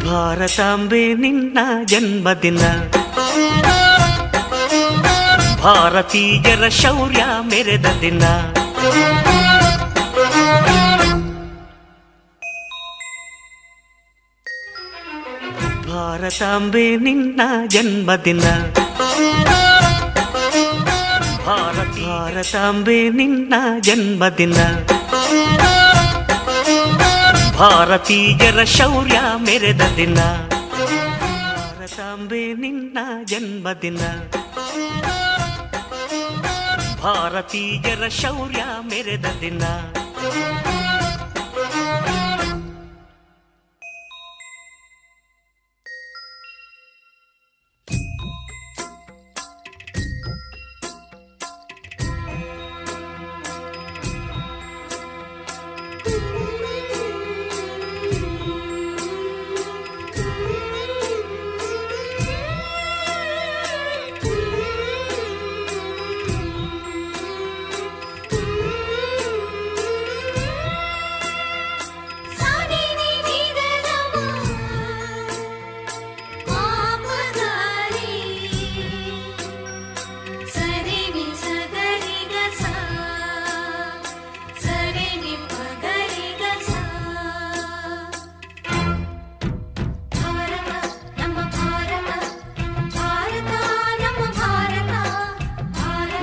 ಭಾರತಾಂಬೆ ನಿನ್ನ ಜನ್ಮದಿನ, ಭಾರತೀಯರ ಶೌರ್ಯ ಮೆರೆದ ದಿನ. ಭಾರತಾಂಬೆ ನಿನ್ನ ಜನ್ಮದಿನ, ಭಾರತಾಂಬೆ ನಿನ್ನ ಜನ್ಮದಿನ, ಭಾರತೀಯರ ಶೌರ್ಯ ಮೆರೆದ ದಿನ. ಭಾರತಾಂಬೆ ನಿನ್ನ ಜನ್ಮದಿನ, ಭಾರತೀಯರ ಶೌರ್ಯ ಮೆರೆದ ದಿನ.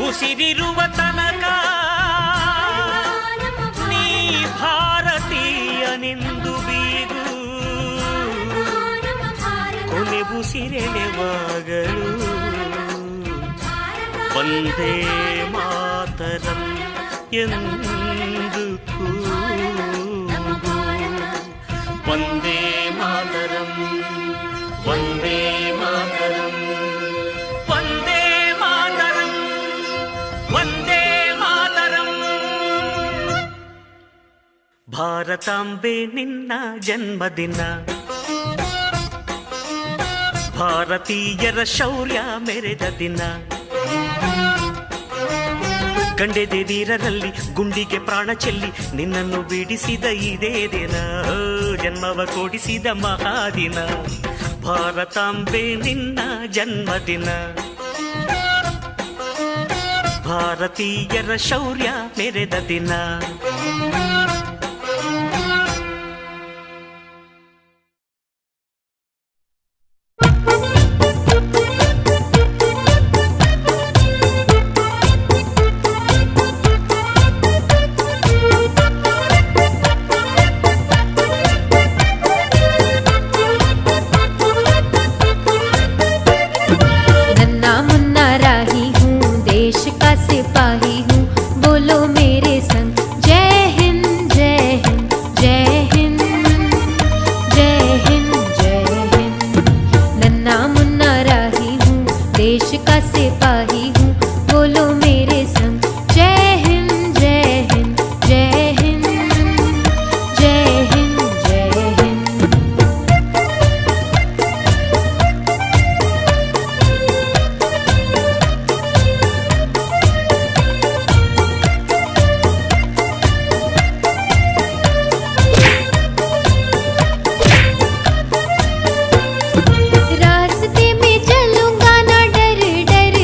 ಉಸಿರಿರುವ ತನಕ ನೀ ಭಾರತೀಯನೆಂದು ಬೀಗು, ಕೊನೆ ಉಸಿರೆಳೆವಾಗಲು ವಂದೇ ಮಾತರಂ ಎಂದು ಕೂಗು. ವಂದೇ ಮಾತರಂ, ವಂದೇ ಮಾತರಂ, ವಂದೇ ಮಾತರಂ, ವಂದೇ ಮಾತರಂ. ಭಾರತಾಂಬೆ ನಿನ್ನ ಜನ್ಮದಿನ, ಭಾರತೀಯರ ಶೌರ್ಯ ಮೆರೆದ ದಿನ. ಗಂಡೆದೆ ವೀರರಲ್ಲಿ ಗುಂಡಿಗೆ ಪ್ರಾಣ ಚೆಲ್ಲಿ ನಿನ್ನನ್ನು ಬಿಡಿಸಿದ ಇದೇ ದಿನ, ಜನ್ಮವ ಕೊಡಿಸಿದ ಮಹಾದಿನ. ಭಾರತಾಂಬೆ ನಿನ್ನ ಜನ್ಮದಿನ, ಭಾರತೀಯರ ಶೌರ್ಯ ಮೆರೆದ ದಿನ. रास्ते में चलूंगा ना डर डर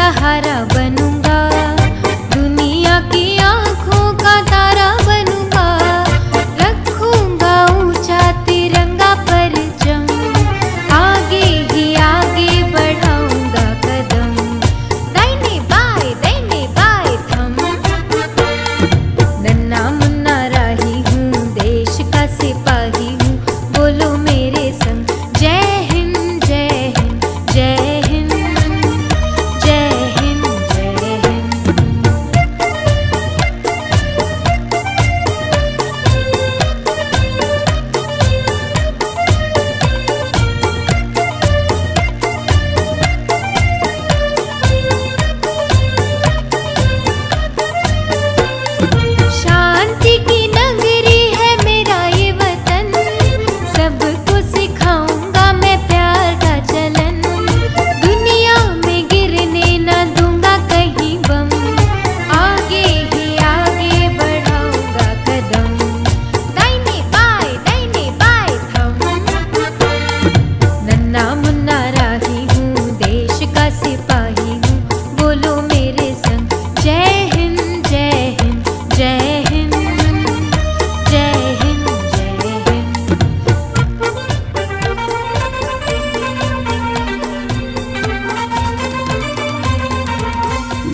सहारा बनूंगा, दुनिया की आंखों का तारा बनूंगा, रखूंगा ऊंचा तिरंगा परचम, आगे ही आगे बढ़ाऊंगा कदम, दाहिने बाएं थम। नन्ना मुन्ना राही हूँ, देश का सिपाही हूँ, बोलो मेरे संग जय हिंद जय हिंद जय हिंद जय हिंद जय हिंद। शांति की नगरी है मेरा ये वतन, सबको सिखाऊंगा मैं प्यार का चलन, दुनिया में गिरने न दूंगा कहीं बम, आगे ही आगे बढ़ाऊंगा कदम, दाहिने बाएं थम। नन्ना मुन्ना राही हूँ, देश का सिपाही हूँ, बोलो मेरे संग जय हिंद जय हिंद जय हिंद जय हिंद जय हिंद।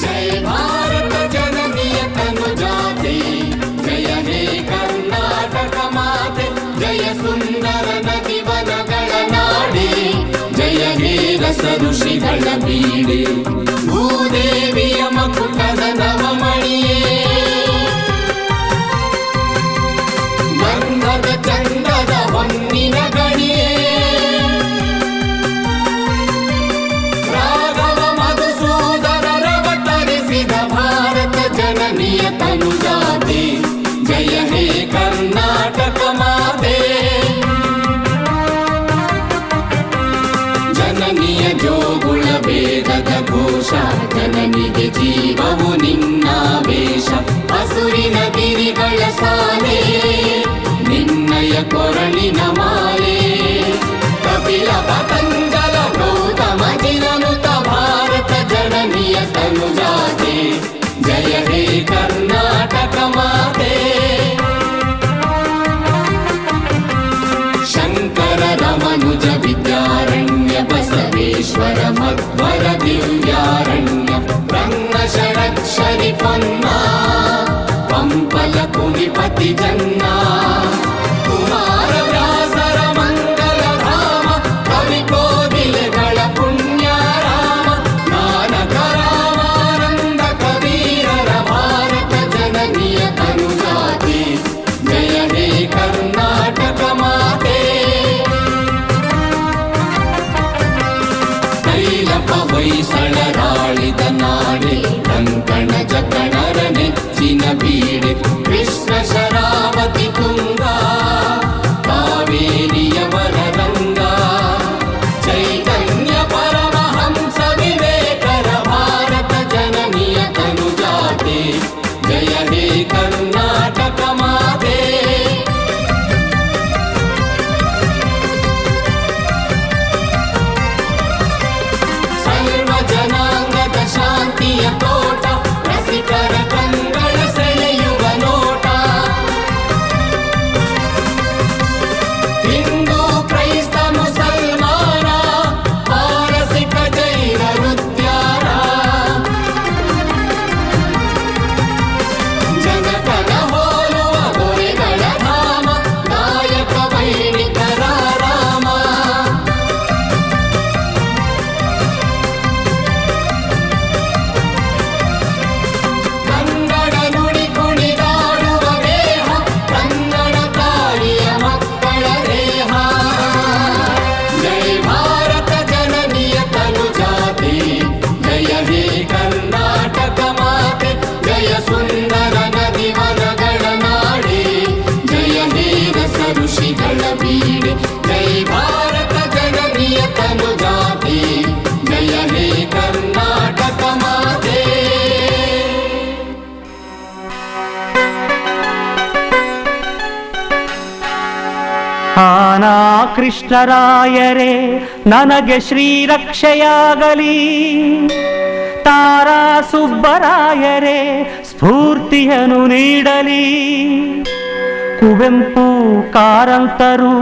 जय भारत जननीय तनुजाते, जय हे कर्नाटक माते, जय सुंदर नदी वनಗಳ ನಾಡೆ, ಜಯ ಹೇ ರಸ ಋಷಿಗಳ ಬೀಡೆ, ಭೂದೇವಿಯ ಮಕುಟದ ನವಮಣಿಯೇ, ಗಂಧದ ಚಂದದ ಹೊನ್ನಿನ ಗಣಿಯೇ, ರಾಘವ ಮಧುಸೂದನರವತರಿಸಿದ ಭಾರತ ಜನನಿಯ ತನುಜಾತೆ, ಜಯ ಹೇ ಕರ್ನಾಟಕ ಮಾತೆ, ಜನನಿಯ ಜೋಗುಳ ವೇದದ ಘೋಷ, ಜನನಿಗೆ ಜೀವವು ನಿನ್ನಾವೇಶ, ಹಸುರಿನ ಗಿರಿಗಳ ಸಾಲೆ, ನಿನ್ನಯ ಕೊರಳಿನ ಮಾಲೆ, ಕಪಿಲ ಪತಂಜಲ ಗೌತಮ ಜಿನನುತ ಭಾರತ ಜನನಿಯ ತನುಜಾತೆ, ಜಯ ಹೇ ಕರ್ನಾಟಕ ಮಾತೆ, ಶಂಕರ ರಮನುಜ ವಿದ್ಯಾರಣ್ಯ ಬಸವೇಶ್ವರ ಮಧ್ವರ ದಿವ್ಯಾರಣ್ಯ, ರಂಗ ಷಡಕ್ಷರಿ ಪೊನ್ನ ಪಂಪಲ ಕುಣಿಪತಿ ಜನ್ನ, ಕುಮಾರ ವ್ಯಾಸರ ಮಂಗಲ ಧಾಮ, ಕವಿ ಕೋಗಿಲೆಗಳ ಪುಣ್ಯ ರಾಮ, ನಾನಕ ರಾಮಾನಂದ ಕಬೀರರ ಭಾರತ ಜನನಿಯ ತನುಜಾತೆ, ಜಯ ಹೇ ಕರ್ನಾಟಕ ಮಾತೆ, ತೈಲಪ ಹೊಯ್ಸಳರಾಳಿದ ನಾಡೆ, ಕಂಕಣ ಜಕಣರ ನೆಚ್ಚಿನ ಬೀಡೆ, ಕೃಷ್ಣ ಶರಾವತಿ ತುಂಗ, ಕಾವೇರಿಯ ವರರಂಗ, ಚೈತನ್ಯ ಪರಮಹಂಸ ವಿವೇಕರ ಭಾರತ ಜನನಿಯ ತನುಜಾತೆ, ಜಯ ಹೇ ಕರ್ನಾಟಕ ಮಾತೆ, ಸರ್ವ ಜನಾಂಗದ ಶಾಂತಿಯ ತೋಟ, ರಸಿಕರ ಕಂಗಳ ಸೆಳೆಯುವ ನೋಟ, ಹಿಂದೂ ಕ್ರೈಸ್ತ ಮುಸಲ್ಮಾನ, ಪಾರಸಿಕ ಜೈನರ ಉದ್ಯಾನ, ಜನಕನ ಹೋಲುವ ದೊರೆಗಳ ಧಾಮ, ನಾಯಕ ವೈಣಿಕರ ರಾಮ, ಕನ್ನಡ ನುಡಿ ಕುಣಿದಾಡುವ ದೇಹ, ಕನ್ನಡ ತಾಯಿಯ ಮಕ್ಕಳ ದೇಹ, ಜಯ ಭಾರತ ಜನನಿಯ ತನುಜಾತೆ, ಜಯ ಹೇ ಕರ್ನಾಟಕ ಮಾತೆ, ಜಯ ಸುಂದರ ನದಿ ವನಗಳ ನಾಡೆ, ಜಯ ಹೇ ರಸ ಋಷಿಗಳ ಬೀಡೆ, ಜೈ ಭಾರತ ಜನನಿಯ ತನುಜಾತೆ, ಜಯ ಹೇ ಕರ್ನಾಟಕ ಮಾತೆ. ಆನಾ ಕೃಷ್ಣರಾಯರೇ ನನಗೆ ಶ್ರೀರಕ್ಷೆಯಾಗಲಿ, ತಾರಾ ಸುಬ್ಬರಾಯರೇ ಸ್ಫೂರ್ತಿಯನ್ನು ನೀಡಲಿ. ಕುವೆಂಪು ಕಾರಂತರು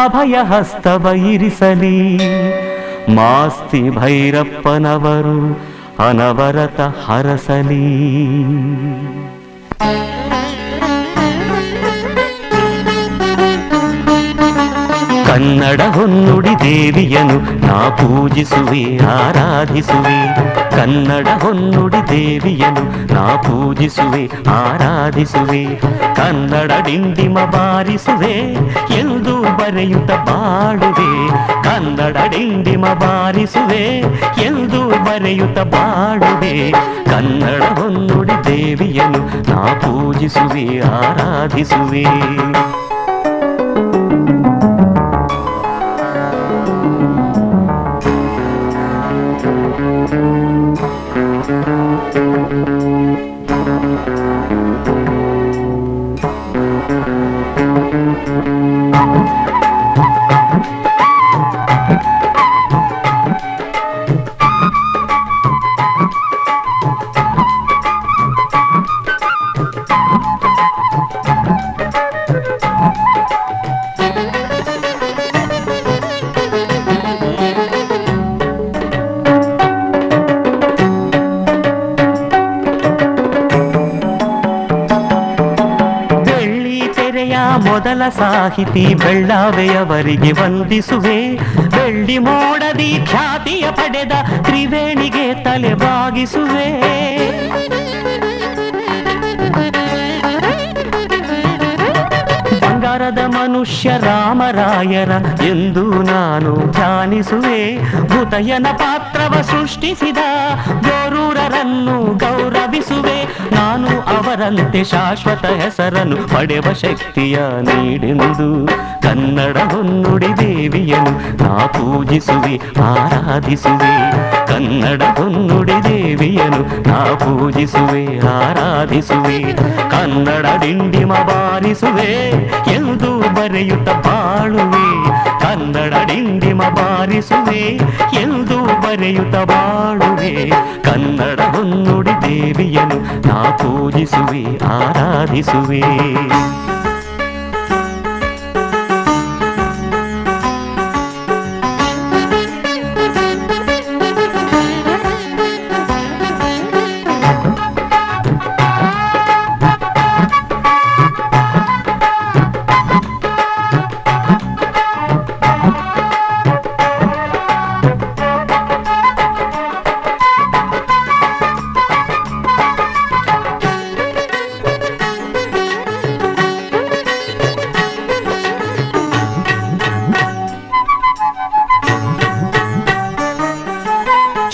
ಅಭಯ ಹಸ್ತವ ಇರಿಸಲಿ. ಮಾಸ್ತಿ ಭೈರಪ್ಪನವರು ಅನವರತ ಹರಸಲಿ. ಕನ್ನಡ ಹೊನ್ನುಡಿ ದೇವಿಯನು ನಾ ಪೂಜಿಸುವೆ ಆರಾಧಿಸುವೆ. ಕನ್ನಡ ಹೊನ್ನುಡಿ ದೇವಿಯನು ನಾ ಪೂಜಿಸುವೆ ಆರಾಧಿಸುವೆ. ಕನ್ನಡ ಡಿಂಡಿಮ ಬಾರಿಸುವೆ ಎಂದು ಬರೆಯುತ್ತ ಬಾಳುವೆ. ಕನ್ನಡ ಡಿಂಡಿಮ ಬಾರಿಸುವೆ ಎಂದು ಬರೆಯುತ್ತ ಬಾಳುವೆ. ಕನ್ನಡ ಹೊನ್ನುಡಿ ದೇವಿಯನು ನಾ ಪೂಜಿಸುವೆ ಆರಾಧಿಸುವೆ. ಮೊದಲ ಸಾಹಿತಿ ಬೆಳ್ಳಾವೆಯವರಿಗೆ ವಂದಿಸುವೆ. ಬೆಳ್ಳಿ ಮೋಡದಿ ಖ್ಯಾತಿಯ ಪಡೆದ ತ್ರಿವೇಣಿಗೆ ತಲೆ ಬಾಗಿಸುವೆ. ಬಂಗಾರದ ಮನುಷ್ಯ ರಾಮರಾಯರ ಎಂದು ನಾನು ಧ್ಯಾನಿಸುವೆ. ಭೂತಯ್ಯನ ಪಾತ್ರವ ಸೃಷ್ಟಿಸಿದ ಗೋರೂರರನ್ನು ಗೌರವಿಸುವೆ. ನಾನು ಅವರಂತೆ ಶಾಶ್ವತ ಹೆಸರನ್ನು ಪಡೆವ ಶಕ್ತಿಯ ನೀಡೆಂದು ಕನ್ನಡ ಹೊನ್ನುಡಿ ದೇವಿಯನು ನಾ ಪೂಜಿಸುವೆ ಆರಾಧಿಸುವೆ. ಕನ್ನಡ ಹೊನ್ನುಡಿ ದೇವಿಯನು ನಾ ಪೂಜಿಸುವೆ ಆರಾಧಿಸುವೆ. ಕನ್ನಡ ಡಿಂಡಿಮ ಬಾರಿಸುವೆ ಎಂದು ಬರೆಯುತ್ತ ಬಾಳುವೆ. ಕನ್ನಡ ಡಿಂಡಿಮ ಬಾರಿಸುವೆ ಎಂದು ಬರೆಯುತ್ತ ಬಾಳುವೆ. ಕನ್ನಡ ಹೊನ್ನುಡಿ ದೇವಿಯನು ನಾ ಪೂಜಿಸುವೆ ಆರಾಧಿಸುವೆ.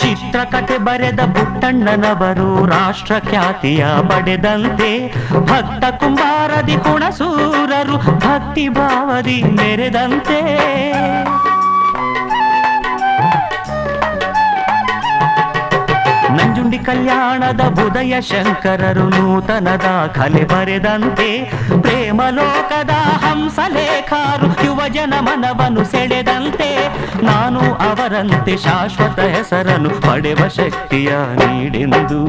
ಚಿತ್ರಕಥೆ ಬರೆದ ಪುಟ್ಟಣ್ಣನವರು ರಾಷ್ಟ್ರ ಖ್ಯಾತಿಯ ಪಡೆದಂತೆ ಭಕ್ತ ಕುಂಬಾರದಿ ಹುಣಸೂರರು ಭಕ್ತಿ ಭಾವದಿ ಮೆರೆದಂತೆ. ನಂಜುಂಡಿ ಕಲ್ಯಾಣದ ಬುಧಯ ಶಂಕರರು ನೂತನ ದಾಖಲೆ ಬರೆದಂತೆ ಪ್ರೇಮಲೋಕದ ಹಂಸಲೇಖರು ಯುವಜನ ಮನವನ್ನು ಸೆಳೆದಂತೆ ನಾನು ಅವರಂತೆ ಶಾಶ್ವತ ಹೆಸರನ್ನು ಪಡೆವ ಶಕ್ತಿಯ ನೀಡೆಂದು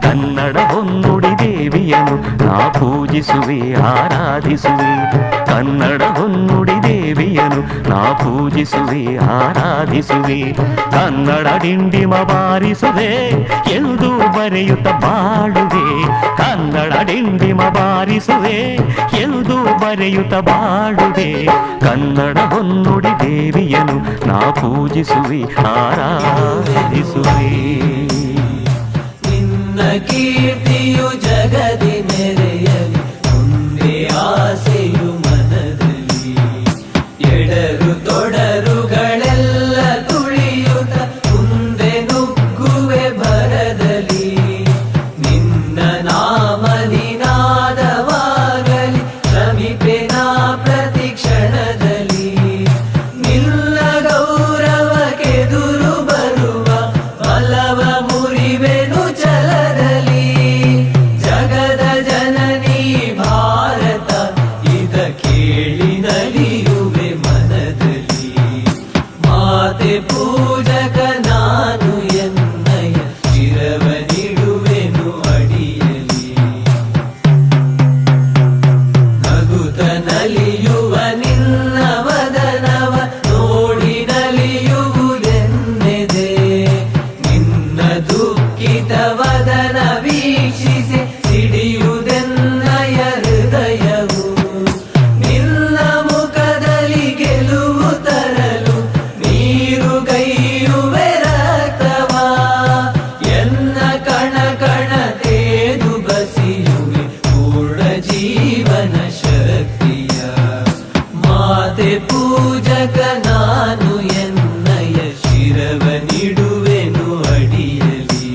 ಕನ್ನಡ ಹೊನ್ನುಡಿ ದೇವಿಯನು ನಾ ಪೂಜಿಸುವೆ ಆರಾಧಿಸುವೆ. ಕನ್ನಡ ಹೊನ್ನುಡಿ ದೇವಿಯನು ನಾ ಪೂಜಿಸುವೆ ಆರಾಧಿಸುವೆ. ಕನ್ನಡ ಡಿಂಡಿಮ ಬಾರಿಸುವೆ ಎಂದು ಬರೆಯುತ್ತ ಬಾಳುವೆ. ಕನ್ನಡ ಡಿಂಡಿಮ ಬಾರಿಸುವೆ ಎಂದು ಬರೆಯುತ್ತ ಬಾಳುವೆ. ಕನ್ನಡ ಹೊನ್ನುಡಿ ದೇವಿಯನು ನಾ ಪೂಜಿಸುವೆ ಆರಾಧಿಸುವೆ. ನಿನ್ನ ಕೀರ್ತಿಯು ಜಗದಿ ಮೆರೆಯಲಿ ಮುಂದೆ ಆಸೆಯು ಮನದಲ್ಲಿ ಎಡರು ತೊಡರುಗಳೆಲ್ಲ ತುಳಿಯುತ್ತ ಮುಂದೆ ನುಗ್ಗುವೆ ಭರದಲ್ಲಿ. ನಿನ್ನ ನಾಮ ನಿನಾದವಾಗಲಿ ಶ್ರಮಿಪೆ ನಾ ಪ್ರತಿ ಕ್ಷಣದಲ್ಲಿ. ನಿನ್ನ ಗೌರವಕ್ಕೆದುರು ಬರುವ ಬಲವ ಮುರಿವೆನು ಛಲದಲ್ಲಿ. ಜಗದ ಜನನಿ ಭಾರತ ಇದ ಕೇಳಿ ನಲಿಯುವೆ ಮನದಲ್ಲಿ. ಮಾತೆ ಪೂಜಕ ನಾನು ಎನ್ನಯ ಚಿರವ ಮಾತೆ ಪೂಜಕ ನಾನು ಎನ್ನಯ ಶಿರವ ನಿಡುವೆನು ಅಡಿಯಲಿ.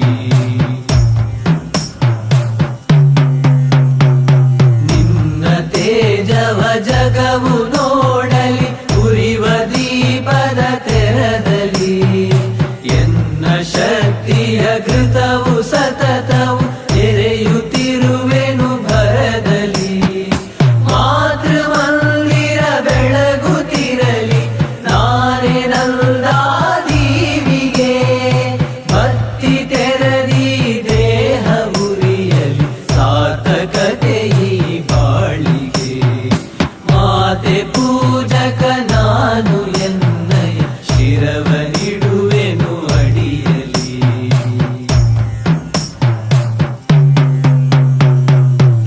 ನಿನ್ನ ತೇಜವ ಜಗವು ನೋಡಲಿ ಉರಿವ ದೀಪದ ತೆರದಲ್ಲಿ. ಎನ್ನ ಶಕ್ತಿಯ ಘೃತವು ಸತತವು ಎರೆಯುತ್ತಿರುವೆನು ಭರದಲ್ಲಿ. ಮಾತೃಮಂದಿರ ಬೆಳಗುತ್ತಿರಲಿ ನಾನೇ ನಂದಾದೀವಿಗೆ. ಭಕ್ತಿ ತೆರದಿ ದೇಹ ಉರಿಯಲಿ ಸಾರ್ಥಕತೆ ಈ ಬಾಳಿಗೆ. ಮಾತೆ ಪೂಜಕ ನಾನು ಎನ್ನಯ ಶಿರವ ನಿಡುವೆನು ಅಡಿಯಲಿ.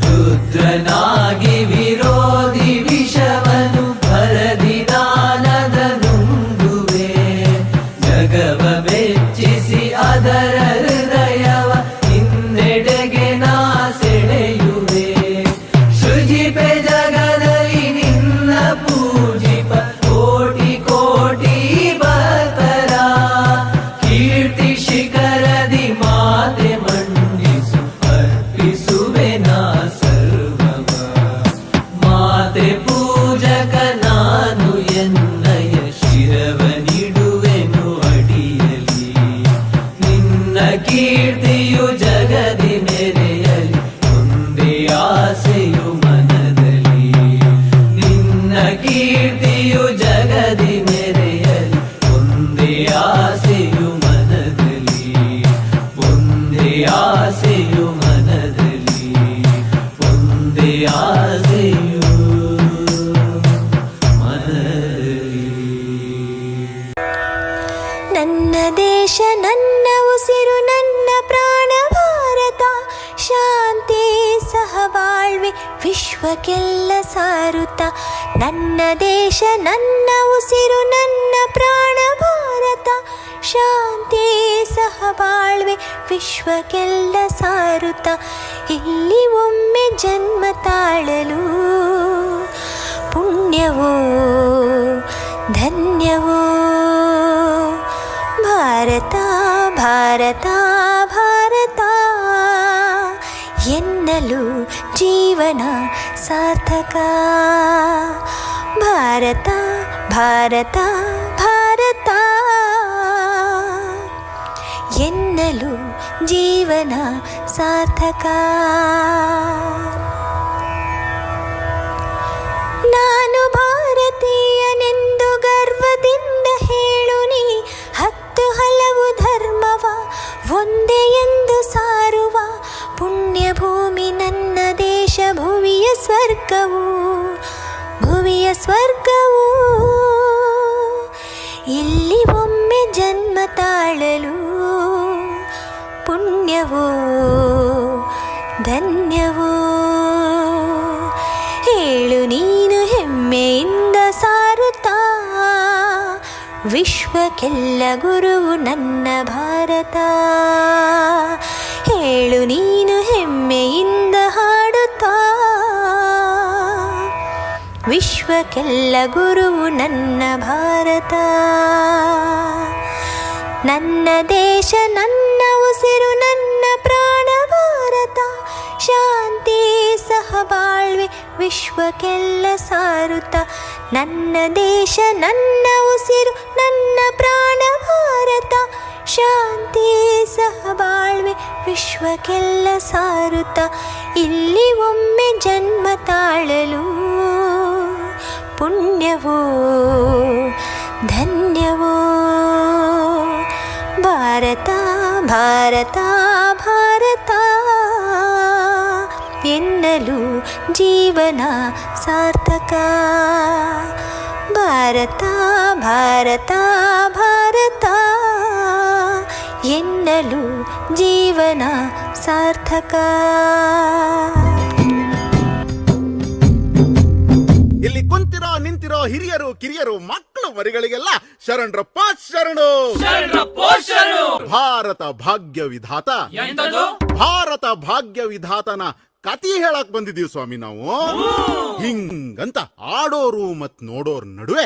ರುದ್ರನಾಗಿ ವಿರೋಧಿ ವಿಷವನು ಭರದಿ ನಾನದ ನುಂಗುವೆ. ಜಗವ ಮೆಚ್ಚಿಸಿ ಅದರ ಹೃದಯವ ನಿನ್ನೆಡೆಗೆ ನಾ ಸೆಳೆಯುವೆ. ಸೃಜಿಪೆ ಜಗದಲ್ಲಿ ನಿನ್ನ ಪೂಜಿಪ ಕೋಟಿ ಕೋಟಿ ಭಕ್ತರ. ಕೀರ್ತಿ ಶಿಖರದಿ ಮಾತೆ ಮಂಡಿಸು ಅರ್ಪಿಸುವೆ ನಾ ಸರ್ವವ. ಮಾತೆ ಪೂಜಕ ನಾನು ಎನ್ನಯ ಶಿರವ ನಿಡುವೆನು ಅಡಿಯಲಿ. ನಿನ್ನ ಕೀರ್ತಿಯು ಜಗದಿ ಮೆರೆಯಲಿ ಒಂದೇ ಆಸೆಯು ಮನದಲ್ಲಿ. ನಿನ್ನ ಕೀರ್ತಿಯು ಜಗದಿ ಮೆರೆಯಲಿ ಒಂದೇ ಆಸೆಯು ಮನದಲ್ಲಿ. ಒಂದೇ ಆಸೆಯು ಮನದಲ್ಲಿ. ಒಂದೇ ಆಸೆಯು ಮನದಲ್ಲಿ. ನನ್ನ ದೇಶ ನನ್ನ ಉಸಿರು ನನ್ನ ಪ್ರಾಣ ಭಾರತ. ಶಾಂತಿ ಸಹಬಾಳ್ವೆ ವಿಶ್ವಕ್ಕೆಲ್ಲ ಸಾರುತ್ತ. ನನ್ನ ದೇಶ ನನ್ನ ಉಸಿರು ನನ್ನ ಪ್ರಾಣ ಭಾರತ. ಶಾಂತಿ ಸಹಬಾಳ್ವೆ ವಿಶ್ವಕ್ಕೆಲ್ಲ ಸಾರುತ್ತ. ಇಲ್ಲಿ ಒಮ್ಮೆ ಜನ್ಮ ತಾಳಲು ಪುಣ್ಯವೋ ಧನ್ಯವೋ. ಭಾರತ ಭಾರತ ಭಾರತ ಎನ್ನಲು ಜೀವನ ಸಾರ್ಥಕ. ಭಾರತ ಭಾರತ ಭಾರತ ಎನ್ನಲು ಜೀವನ ಸಾರ್ಥಕ. ನಾನು ಭಾರತೀಯನೆಂದು ಗರ್ವದಿಂದ ಹೇಳು ನೀ. 10 ಹಲವು ಧರ್ಮವ ಒಂದೇ ಎಂದು ಸಾರುವ ಪುಣ್ಯ ಭೂಮಿ ನನ್ನ ದೇಶ. ಭುವಿಯ ಸ್ವರ್ಗವು ಭುವಿಯ ಸ್ವರ್ಗವು. ಇಲ್ಲಿ ಒಮ್ಮೆ ಜನ್ಮ ತಾಳಲು ಪುಣ್ಯವೋ ಧನ್ಯವೋ. ಹೇಳು ನೀನು ಹೆಮ್ಮೆಯಿಂದ ಸಾರುತ್ತಾ. ವಿಶ್ವಕ್ಕೆಲ್ಲ ಗುರುವು ನನ್ನ ಭಾರತ. ಹೇಳು ನೀನು ಹೆಮ್ಮೆಯಿಂದ ಹಾಡುತ್ತಾ. ವಿಶ್ವಕ್ಕೆಲ್ಲ ಗುರುವು ನನ್ನ ಭಾರತ. ನನ್ನ ದೇಶ ನನ್ನ ಉಸಿರು ನನ್ನ ಪ್ರಾಣ ಭಾರತ. ಶಾಂತಿ ಸಹಬಾಳ್ವೆ ವಿಶ್ವಕ್ಕೆಲ್ಲ ಸಾರುತ್ತ. ನನ್ನ ದೇಶ ನನ್ನ ಉಸಿರು ನನ್ನ ಪ್ರಾಣ ಭಾರತ. ಶಾಂತಿ ಸಹಬಾಳ್ವೆ ವಿಶ್ವಕ್ಕೆಲ್ಲ ಸಾರುತ್ತ. ಇಲ್ಲಿ ಒಮ್ಮೆ ಜನ್ಮ ತಾಳಲು ಪುಣ್ಯವೋ ಧನ್ಯವೋ. ಭಾರತ ಭಾರತ ಭಾರತ ಎನ್ನಲು ಜೀವನ ಸಾರ್ಥಕ. ಭಾರತ ಭಾರತ ಭಾರತ ಎನ್ನಲು ಜೀವನ ಸಾರ್ಥಕ. ಇಲ್ಲಿ ಕುಂತಿರೋ ನಿಂತಿರೋ ಹಿರಿಯರು ಕಿರಿಯರು ಮಕ್ಕಳು ಮರಿಗಳಿಗೆಲ್ಲ ಶರಣರಪ್ಪ ಶರಣು. ಭಾರತ ಭಾಗ್ಯ ವಿಧಾತ ಭಾರತ ಭಾಗ್ಯ ವಿಧಾತನ ಕತಿ ಹೇಳಕ್ ಬಂದಿದೀವಿ ಸ್ವಾಮಿ ನಾವು. ಹಿಂಗಂತ ಆಡೋರು ಮತ್ ನೋಡೋರ್ ನಡುವೆ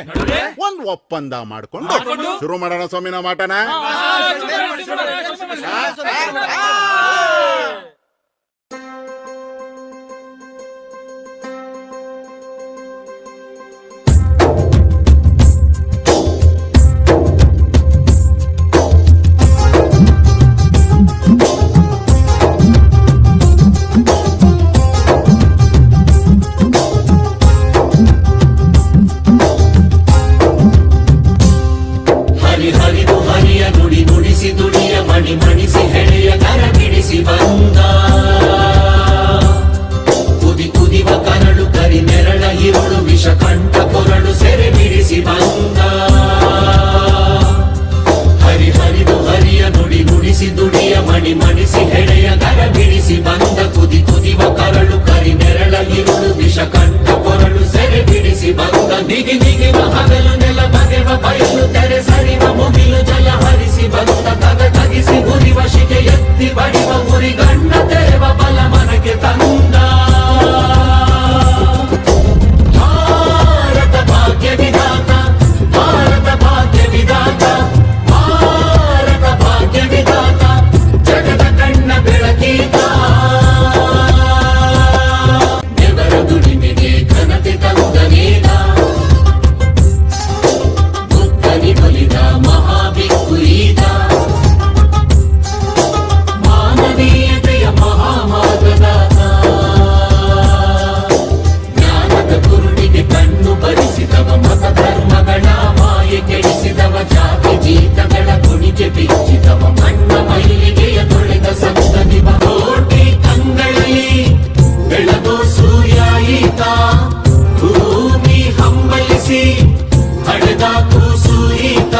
ಒಂದ್ ಒಪ್ಪಂದ ಮಾಡ್ಕೊಂಡು ಶುರು ಮಾಡೋಣ ಸ್ವಾಮಿ ನಾವು ಆಟನ. ಮಣಿಸಿ ಹೆಳೆಯ ಕರ ಬಿಡಿಸಿ ಬಂದ ಕುದಿವ ಕರಳು ಕರಿ ನೆರಳ ಇರುಳು ವಿಷ ಕಂಠ ಕೊರಳು ಸೆರೆ ಬಿಡಿಸಿ ಬಂದ ಹರಿದು ಹರಿಯ ನುಡಿಸಿ ದುಡಿಯ ಮಣಿಸಿ ಹೆಳೆಯ ಕರ ಬಿಡಿಸಿ ಬಂದ ಕುದಿವ ಕರಳು ಕರಿ ನೆರಳ ಇರುಳು ವಿಷ ಕಂಠ ಕೊರಳು ಸೆರೆ ಬಿಡಿಸಿ ಬಂದ ನಿಗಿವ ಹಗಲು ನೆಲ ಬಗೆವ ಬಯಲು ತೆರೆ ಸರಿವ ಮುಗಿಲು ಜಲ ಹರಿಸಿ ಬಂದ ತಗಿಸಿ ಗುರಿವ ಶಿಕೆ ಎತ್ತಿ ಬಡಿವ ಗುರಿ ಗಣ್ಣ ತೆರೆವ ಬಲ ಮನಕ್ಕೆ ತಂದ ಭಾರತ ಭಾಗ್ಯ ವಿಧಾತ ಭಾರತ ಭಾಗ್ಯ ವಿಧಾತ ಭಾರತ ಭಾಗ್ಯ ವಿಧಾತ ಜಗದ ಕಣ್ಣ ಬೆಳಕೀತ ನೆವರ ದುಡಿಮೆಗೆ ಘನತೆ ತಂದನೇಗ ಬುದ್ಧನಿ ಬಲಿದ ಮಹಾಭಿಕ್ಕು ಈತ ಮಾನವೀಯತೆಯ ಮಹಾಮಾರ್ಗದಾತ ಜ್ಞಾನದ ಕುರುಡಿಗೆ ಕಣ್ಣು ಬರಿಸಿದವ ಮತ ಧರ್ಮಗಳ ಮಾಯೆ ಕೆಡಿಸಿದವ ಜಾತಿ ಜೀತಗಳ ಕುಣಿಗೆ ಬಿಚ್ಚಿದವ ಮಣ್ಣ ಮೈಲಿಗೆಯ ತೊಳೆದ ಸಂತನಿವ ಕೋಟಿ ಕಂಗಳಲ್ಲಿ ಬೆಳಗೋ ಸೂರ್ಯ ಈತ ಭೂಮಿ ಹಂಬಲಿಸಿ ಹಡೆದ ಕೂಸು ಈತ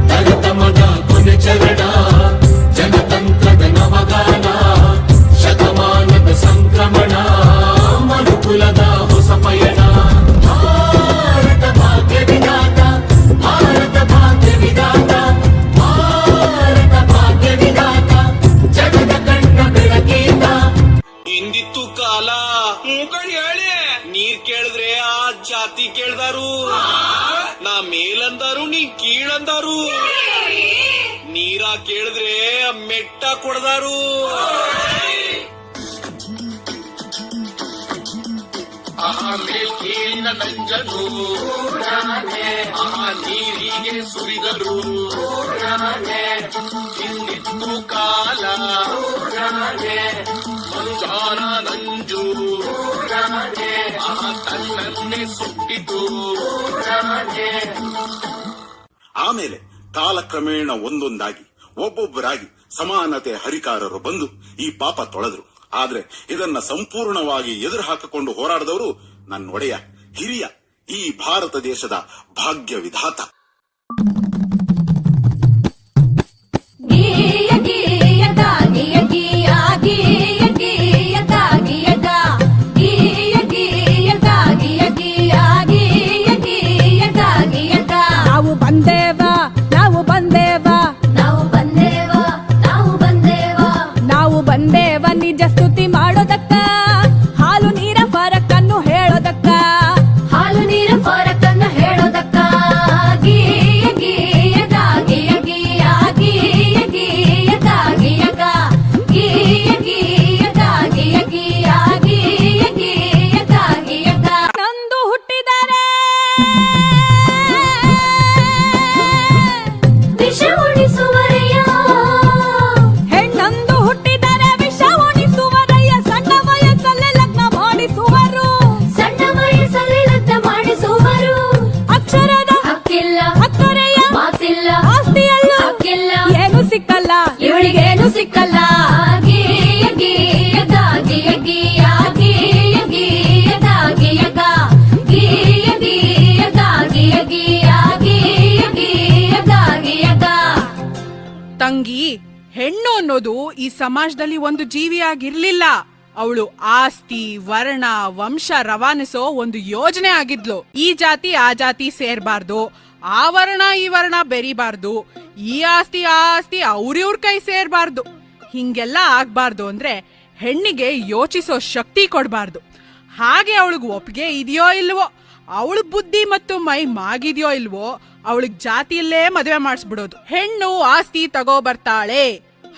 ತರತಮದ ಕೊನೆ ಚರಣ ಜನತಂತ್ರದ ನವಗಾನ ಶತಮಾನದ ಸಂಕ್ರಮಣ ಮನುಕುಲದ ಹೊಸ ಪಯಣ ಭಾರತ ಭಾಗ್ಯ ವಿಧಾತ ಭಾರತ ಭಾಗ್ಯ ವಿಧಾತ ಭಾರತ ಭಾಗ್ಯ ವಿಧಾತ ಜಗದ ಕಣ್ಣ ಬೆಳಕೀತ. ಹಿಂದಿತ್ತು ಕಾಲ ಮೂಕಣ್ ಹೇಳಿ ನೀರ್ ಕೇಳಿದ್ರೆ ಆ ಜಾತಿ ಕೇಳ್ದಾರು, ನಾ ಮೇಲಂದಾರು ನೀ ಕೀಳಂದಾರು, ನೀರ ಕೇಳಿದ್ರೆ ಮೆಟ್ಟ ಕೊಡ್ದಾರು. ಆಮೇಲ್ ಕೀಳಿನ ನಂಜನು ಆ ನೀರಿಗೆ ಸುರಿದರು. ಹಿಂದಿತ್ತು ಕಾಲ ಮಂಜಾನ ನಂಜು ಆ ತನ್ನನ್ನೇ ಸುಟ್ಟಿತು. ಆಮೇಲೆ ಕಾಲಕ್ರಮೇಣ ಒಂದೊಂದಾಗಿ ಒಬ್ಬೊಬ್ಬರಾಗಿ ಸಮಾನತೆ ಹರಿಕಾರರು ಬಂದು ಈ ಪಾಪ ತೊಳೆದ್ರು. ಆದ್ರೆ ಇದನ್ನ ಸಂಪೂರ್ಣವಾಗಿ ಎದುರು ಹಾಕಿಕೊಂಡು ಹೋರಾಡಿದವರು ನನ್ನ ಒಡೆಯ ಹಿರಿಯ ಈ ಭಾರತ ದೇಶದ ಭಾಗ್ಯ ವಿಧಾತ. ಗೀಯ ಗೀಯ ಗಾ ಗೀಯ ಗೀಯ ಗೀಯ ಗೀಯ ಗಾ ಗೀಯ ಗಾ ಗೀಯ ಗೀಯ ಗಾ ಗೀಯ ಗೀಯ ಗೀಯ ಗೀಯ ಗಾ ಗೀಯ ಗಾ. ನಾವು ಬಂದೇವ ನಾವು ಬಂದೇವ ನಾವು ಬಂದೇವ ನಾವು ಬಂದೇವ ನಾವು ಬಂದೇವ ನಿಜ ಸ್ತುತಿ ಮಾಡೋದಕ್ಕ, ಹಾಲು ನೀರ ಫರಕನ್ನು ಹೇಳೋದಕ್ಕ. ಹಾಲು ನೀರ ಫರಕನ್ನ ಹೇಳೋದಕ್ಕ. ಗೀಯ ಗೀಯ ಗಾ ಗೀಯ ಗೀಯ ಗೀಯ ಗೀಯ ಗಾ ಗೀಯ ಗಾ ಗೀಯ ಗೀಯ ಗಾ ಗೀಯ ಗೀಯ ಗೀಯ ಗೀಯ ಗಾ ಗೀಯ ಗಾ. ನಂದು ಹುಟ್ಟಿದರೆ ವಿಷ ಉಳಿಸುವರೆಯ ಹೆಣ್ಣಂದು ಹುಟ್ಟಿದರೆ ವಿಷ ಉಣಿಸುವರಯ್ಯ. ಸಣ್ಣ ವಯಸ್ಸಲ್ಲೇ ಲಗ್ನ ಮಾಡಿಸುವರು, ಸಣ್ಣ ವಯಸ್ಸಲ್ಲಿ ಲಗ್ನ ಮಾಡಿಸುವರು. ಅಕ್ಷರದ ಹಕ್ಕಿಲ್ಲ ಅಕ್ಕರೆಯ ಮಾತಿಲ್ಲ ಆಸ್ತಿಯಲ್ಲೂ ಹಕ್ಕಿಲ್ಲ ಏನು ಸಿಕ್ಕಲ್ಲ. ಇವಳಿಗೇನು ಸಿಕ್ಕಲ್ಲ. ಗೀಯ ಗೀಯ ಗಾ ಗೀಯ ಗೀಯ ಗೀಯ ಗೀಯ ಗಾ ಗೀಯ ಗಾ ಗೀಯ ಗೀಯ ಗಾ ಗೀಯ ಗೀಯ ಗೀಯ ಗೀಯ ಗಾ ಗೀಯ ಗಾ. ತಂಗಿ, ಹೆಣ್ಣು ಅನ್ನೋದು ಈ ಸಮಾಜದಲ್ಲಿ ಒಂದು ಜೀವಿಯಾಗಿರ್ಲಿಲ್ಲ. ಅವಳು ಆಸ್ತಿ, ವರ್ಣ, ವಂಶ ರವಾನಿಸೋ ಒಂದು ಯೋಜನೆ ಆಗಿದ್ಲು. ಈ ಜಾತಿ ಆ ಜಾತಿ ಸೇರ್ಬಾರ್ದು, ಆ ವರ್ಣ ಈ ವರ್ಣ ಬೆರಿಬಾರ್ದು, ಈ ಆಸ್ತಿ ಆ ಆಸ್ತಿ ಅವ್ರಿವ್ರ ಕೈ ಸೇರ್ಬಾರ್ದು. ಹಿಂಗೆಲ್ಲ ಆಗ್ಬಾರ್ದು ಅಂದ್ರೆ ಹೆಣ್ಣಿಗೆ ಯೋಚಿಸೋ ಶಕ್ತಿ ಕೊಡಬಾರ್ದು. ಹಾಗೆ ಅವಳಿಗೆ ಒಪ್ಪಿಗೆ ಇದೆಯೋ ಇಲ್ವೋ, ಅವಳ ಬುದ್ಧಿ ಮತ್ತು ಮೈ ಮಾಗಿದ್ಯೋ ಇಲ್ವೋ, ಅವಳಿಗೆ ಜಾತಿಯಲ್ಲೇ ಮದುವೆ ಮಾಡಿಸ್ಬಿಡೋದು. ಹೆಣ್ಣು ಆಸ್ತಿ ತಗೋ ಬರ್ತಾಳೆ.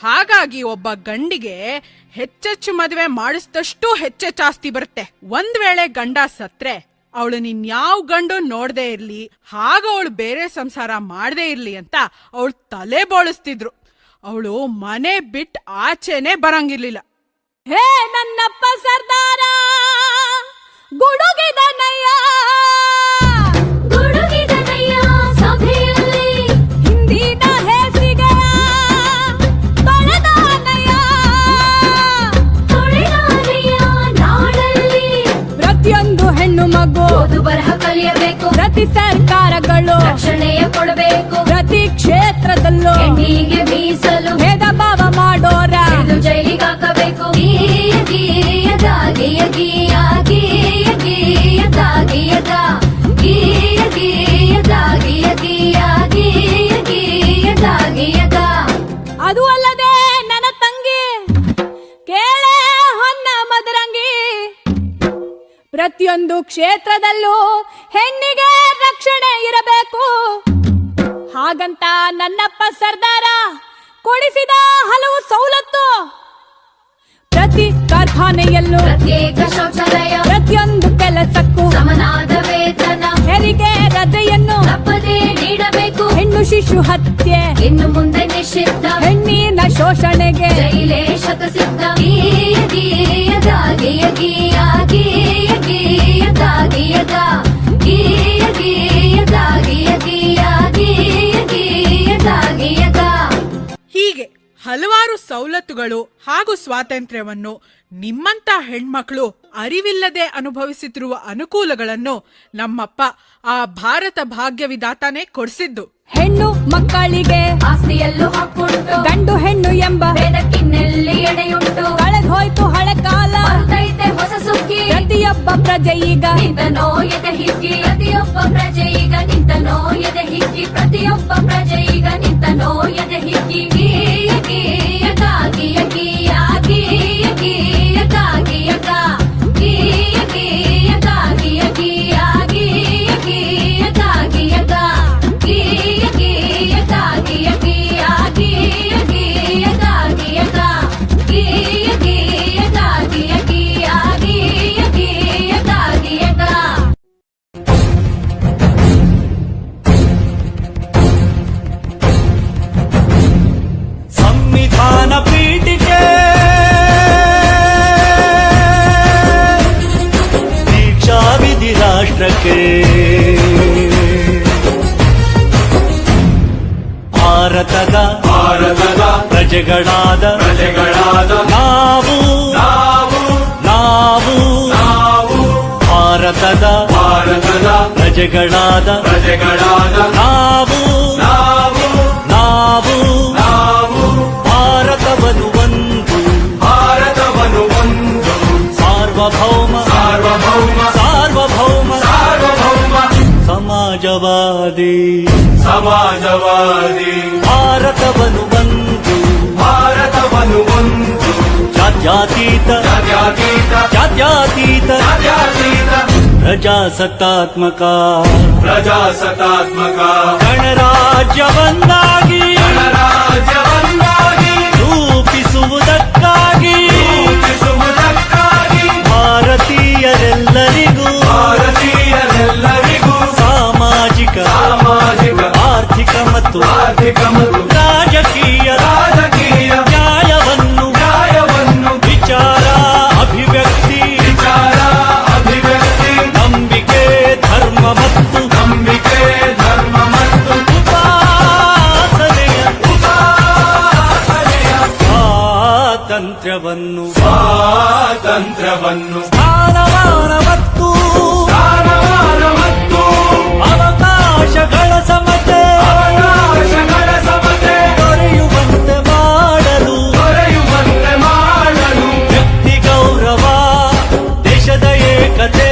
ಹಾಗಾಗಿ ಒಬ್ಬ ಗಂಡಿಗೆ ಹೆಚ್ಚೆಚ್ಚು ಮದುವೆ ಮಾಡಿಸಿದಷ್ಟು ಹೆಚ್ಚೆಚ್ಚು ಆಸ್ತಿ ಬರುತ್ತೆ. ಒಂದ್ ವೇಳೆ ಗಂಡ ಸತ್ರೆ ಅವಳು ನಿನ್ಯಾವ ಗಂಡು ನೋಡದೆ ಇರ್ಲಿ, ಹಾಗ ಅವಳು ಬೇರೆ ಸಂಸಾರ ಮಾಡದೇ ಇರ್ಲಿ ಅಂತ ಅವಳು ತಲೆ ಬೋಳಿಸ್ತಿದ್ರು. ಅವಳು ಮನೆ ಬಿಟ್ಟು ಆಚೆನೆ ಬರಂಗಿರ್ಲಿಲ್ಲ. ಹೇ ನನ್ನಪ್ಪ ಸರ್ದಾರ ಗುಡುಗಿದನಯ್ಯ ಗುಡುಗಿದನಯ್ಯ ಸಭೆಯಲ್ಲಿ ಹಿಂದಿನ ಹೇಸಿಗೆ ತೊಳೆದಾನಯ್ಯ ತೊಳೆದಾನಯ್ಯ ನಾಡಲ್ಲಿ ಪ್ರತಿಯೊಂದು ಹೆಣ್ಣು ಮಗು ಓದು ಬರಹ ಕಲಿಯಬೇಕು. ಪ್ರತಿ ಸರ್ಕಾರಗಳು ರಕ್ಷಣೆಯ ಕೊಡಬೇಕು. ಪ್ರತಿ ಕ್ಷೇತ್ರದಲ್ಲೂ ಹೆಣ್ಣಿಗೆ ಮೀಸಲು ಭೇದ ಭಾವ ಮಾಡೋರ ಜೈಲಿಗೆ ಹಾಕಬೇಕು. ಅದು ಅಲ್ಲದೆ ನನ್ನ ತಂಗಿ ಕೇಳೆ ಹೊನ್ನ ಮದರಂಗಿ, ಪ್ರತಿಯೊಂದು ಕ್ಷೇತ್ರದಲ್ಲೂ ಹೆಣ್ಣಿಗೆ ರಕ್ಷಣೆ ಇರಬೇಕು. ಹಾಗಂತ ನನ್ನಪ್ಪ ಸರ್ದಾರ ಕೊಡಿಸಿದ ಹಲವು ಸವಲತ್ತು. ಪ್ರತಿ ಕಾರ್ಖಾನೆಯಲ್ಲೂ ಪ್ರತ್ಯೇಕ ಶೌಚಾಲಯ, ಪ್ರತಿಯೊಂದು ಕೆಲಸಕ್ಕೂ ಸಮನಾದ ವೇತನ, ಹೆರಿಗೆ ರಜೆಯನ್ನು ತಪ್ಪದೇ ನೀಡಬೇಕು. ಹೆಣ್ಣು ಶಿಶು ಹತ್ಯೆ ಇನ್ನು ಮುಂದೆ ನಿಷಿದ್ಧ. ಹೆಣ್ಣಿನ ಶೋಷಣೆಗೆ ಜೈಲೇ ಶತಸಿದ್ಧ. ಹೀಗೆ ಹಲವಾರು ಸವಲತ್ತುಗಳು ಹಾಗೂ ಸ್ವಾತಂತ್ರ್ಯವನ್ನು ನಿಮ್ಮಂತ ಹೆಣ್ಮಕ್ಳು ಅರಿವಿಲ್ಲದೆ ಅನುಭವಿಸುತ್ತಿರುವ ಅನುಕೂಲಗಳನ್ನು ನಮ್ಮಪ್ಪ ಆ ಭಾರತ ಭಾಗ್ಯ ವಿಧಾತಾನೇ ಕೊಡಿಸಿದ್ದು. ಹೆಣ್ಣು ಮಕ್ಕಳಿಗೆ ಆಸ್ತಿಯಲ್ಲೂ ಹಕ್ಕುಂಟು. ಗಂಡು ಹೆಣ್ಣು ಎಂಬ ಭೇದಕ್ಕಿನ್ನೆಲ್ಲಿ ಎಡೆಯುಂಟು. ಕಳೆದೋಯ್ತು ಹಳೆ ಕಾಲ, ಬರ್ತೈತೆ ಹೊಸ ಸುಗ್ಗಿ. ಪ್ರತಿಯೊಬ್ಬ ಪ್ರಜೆ ಈಗ ನಿಂತನೋ ಎದೆ ಹಿಗ್ಗಿ. ಪ್ರತಿಯೊಬ್ಬ ಪ್ರಜೆ ಈಗ ನಿಂತನೋ ಎದೆ ಹಿಗ್ಗಿ. ಪ್ರತಿಯೊಬ್ಬ ಪ್ರಜೆ ಈಗ ನಿಂತನೋ ಎದೆ ಹಿಗ್ಗಿ. ಸಂವಿಧಾನ ಪೀಠಿಕೆ ದೀಕ್ಷಾ ವಿಧಿ ರಾಷ್ಟ್ರಕ್ಕೆ ಭಾರತದ ಪ್ರಜೆಗಳಾದ ನಾವು ಭಾರತದ ಪ್ರಜೆಗಳಾದ ನಾವು ಭಾರತವನ್ನು ಒಂದು ಸಾರ್ವಭೌಮ ಸಮಾಜವಾದಿ ಭಾರತವನ್ನು ಒಂದು ಜಾತ್ಯತೀತ ಪ್ರಜಾಸತ್ತಾತ್ಮಕ ಗಣರಾಜ್ಯವನ್ನಾಗಿ ರೂಪಿಸುವುದಕ್ಕಾಗಿ ಭಾರತೀಯರೆಲ್ಲರಿಗೂ ಸಾಮಾಜಿಕ ಆರ್ಥಿಕ ಮತ್ತು ರಾಜಕೀಯ ನ್ಯಾಯವನ್ನು ವಿಚಾರ ಅಭಿವ್ಯಕ್ತಿ ನಂಬಿಕೆ ಧರ್ಮ ಮತ್ತು ಉಪಾಸನೆಯ ಸ್ವಾತಂತ್ರ್ಯವನ್ನು ಸ್ಥಾನಮಾನ ಮತ್ತು ಅವಕಾಶಗಳ ಸಮತೆ ದೊರೆಯುವಂತೆ ಮಾಡಲು ವ್ಯಕ್ತಿ ಗೌರವ ದೇಶದ ಏಕತೆ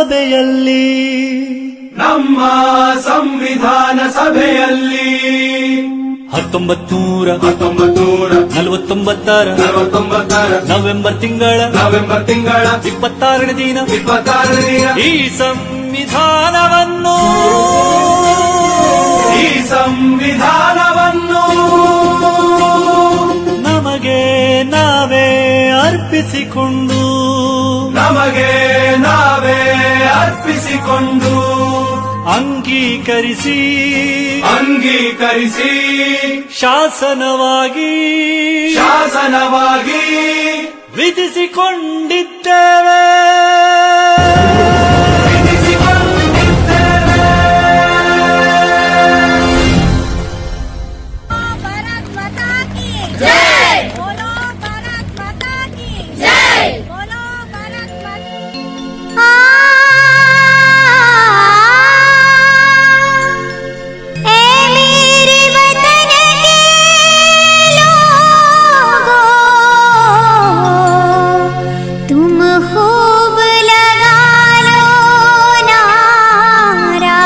ಸಭೆಯಲ್ಲಿ ನಮ್ಮ ಸಂವಿಧಾನ ಸಭೆಯಲ್ಲಿ 1949 ನವೆಂಬರ್ ತಿಂಗಳ 26ನೇ ದಿನ ಈ ಸಂವಿಧಾನವನ್ನು ನಮಗೆ ನಾವೇ ಅರ್ಪಿಸಿಕೊಂಡು ಅಂಗೀಕರಿಸಿ ಶಾಸನವಾಗಿ ವಿಧಿಸಿಕೊಂಡಿದ್ದೇವೆ. भारत माता की जय बोलो, भारत माता की जय बोलो, भारत माता। ए मेरे वतन के लोगों, तुम खूब लगा लो नारा,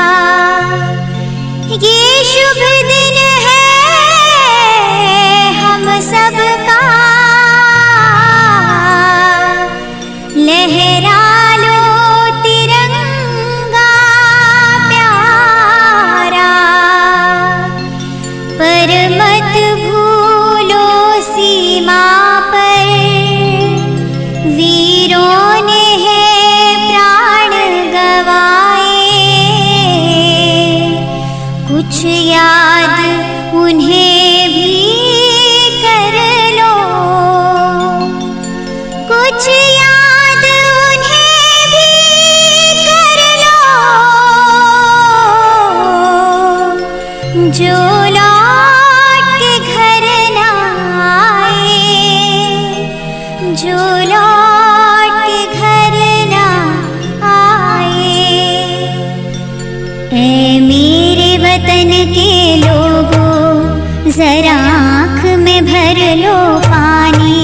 ये शुभ दिन है हम सबका, लहरा लो तिरंगा प्यारा, पर मत भूलो सीमा पर वीरों ने है प्राण गवाए, कुछ याद उन्हें भी कर लो, कुछ याद उन्हें भी कर लो, जो लौट के घर ना आए, जो लौट के घर ना आए। ऐ मेरे वतन के लोगों, जरा आँख में भर लो पानी,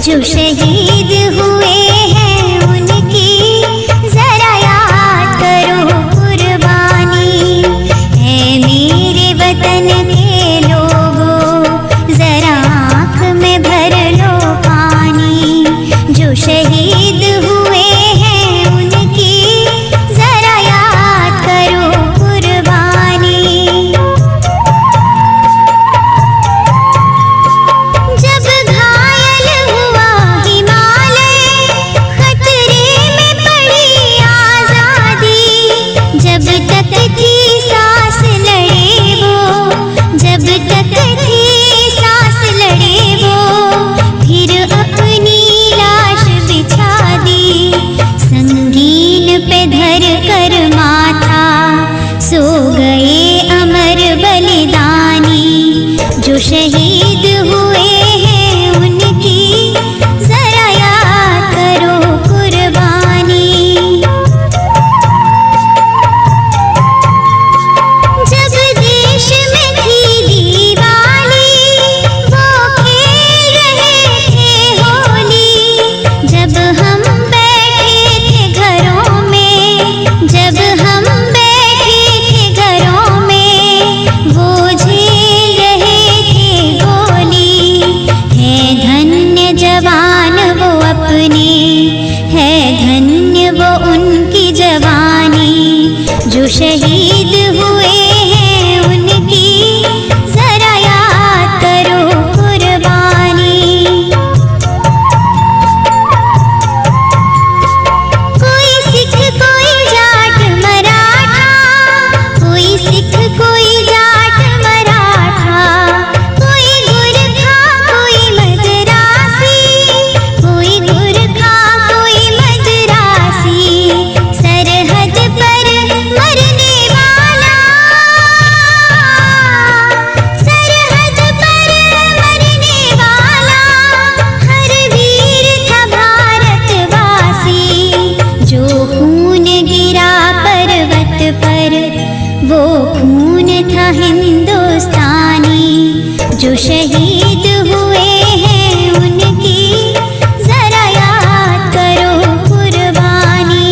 जो शहीद हुए हैं उनकी जरा याद करो कुर्बानी। ऐ मेरे वतन के लोगों, जरा आँख में भर लो पानी, जो शहीद हुए हैं उनकी जरा याद करो कुर्बानी। जब घायल हुआ हिमालय, खतरे में पड़ी आजादी, जब तक थी सांस लड़े वो, जब तक थी सांस लड़े वो, फिर अपनी लाश बिछा दी, संगीन पे धर कर माथा, सो गए अमर बलिदानी, जो शहीद हुए हैं उनकी जरा याद करो कुर्बानी। जब देश में थी दिवाली, वो खेल रहे थे होली, जब हम बैठे थे घरों में, जब हम बैठे थे घरों में, वो झेल रहे थे गोली। है धन्य जवान वो अपने, है धन्य वो उनकी जवानी, जो शहीद हुए हैं उनकी जरा याद करो कुर्बानी। कोई सिख कोई जाट मराठा, कोई सिख कोई जाट मराठा, कोई गुरखा कोई मद्रासी, कोई गुरखा कोई मद्रासी, सरहद पर मरने वाला, सरहद पर मरने वाला, हर वीर था भारतवासी, जो खून गिरा पर्वत पर वो खून था हिंदुस्तानी, जो शहीद हुए हैं उनकी जरा याद करो कुर्बानी।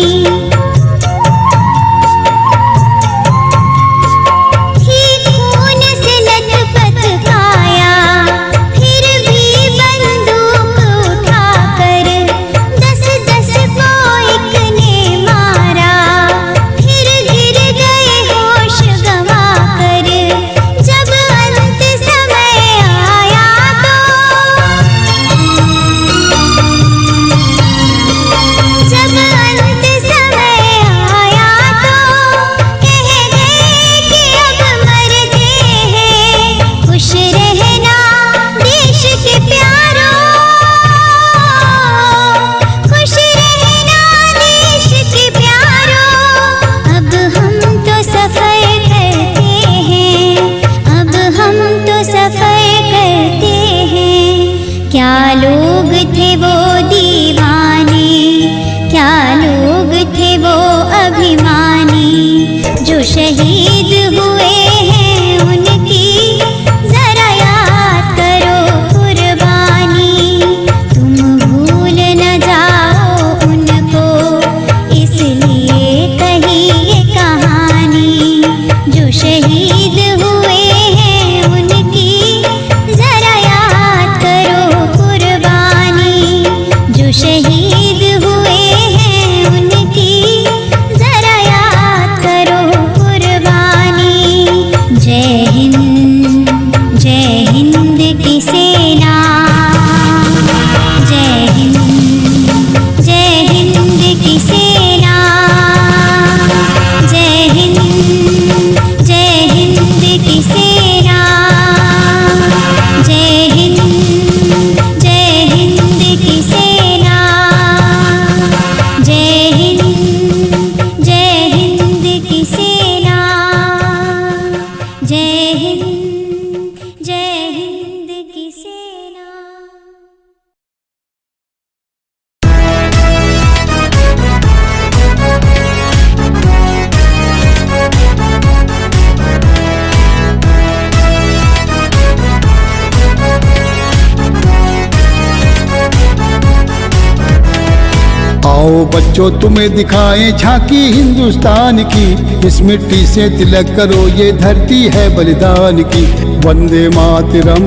बच्चों तुम्हें दिखाएं झांकी हिंदुस्तान की, इस मिट्टी से तिलक करो ये धरती है बलिदान की। वंदे मातरम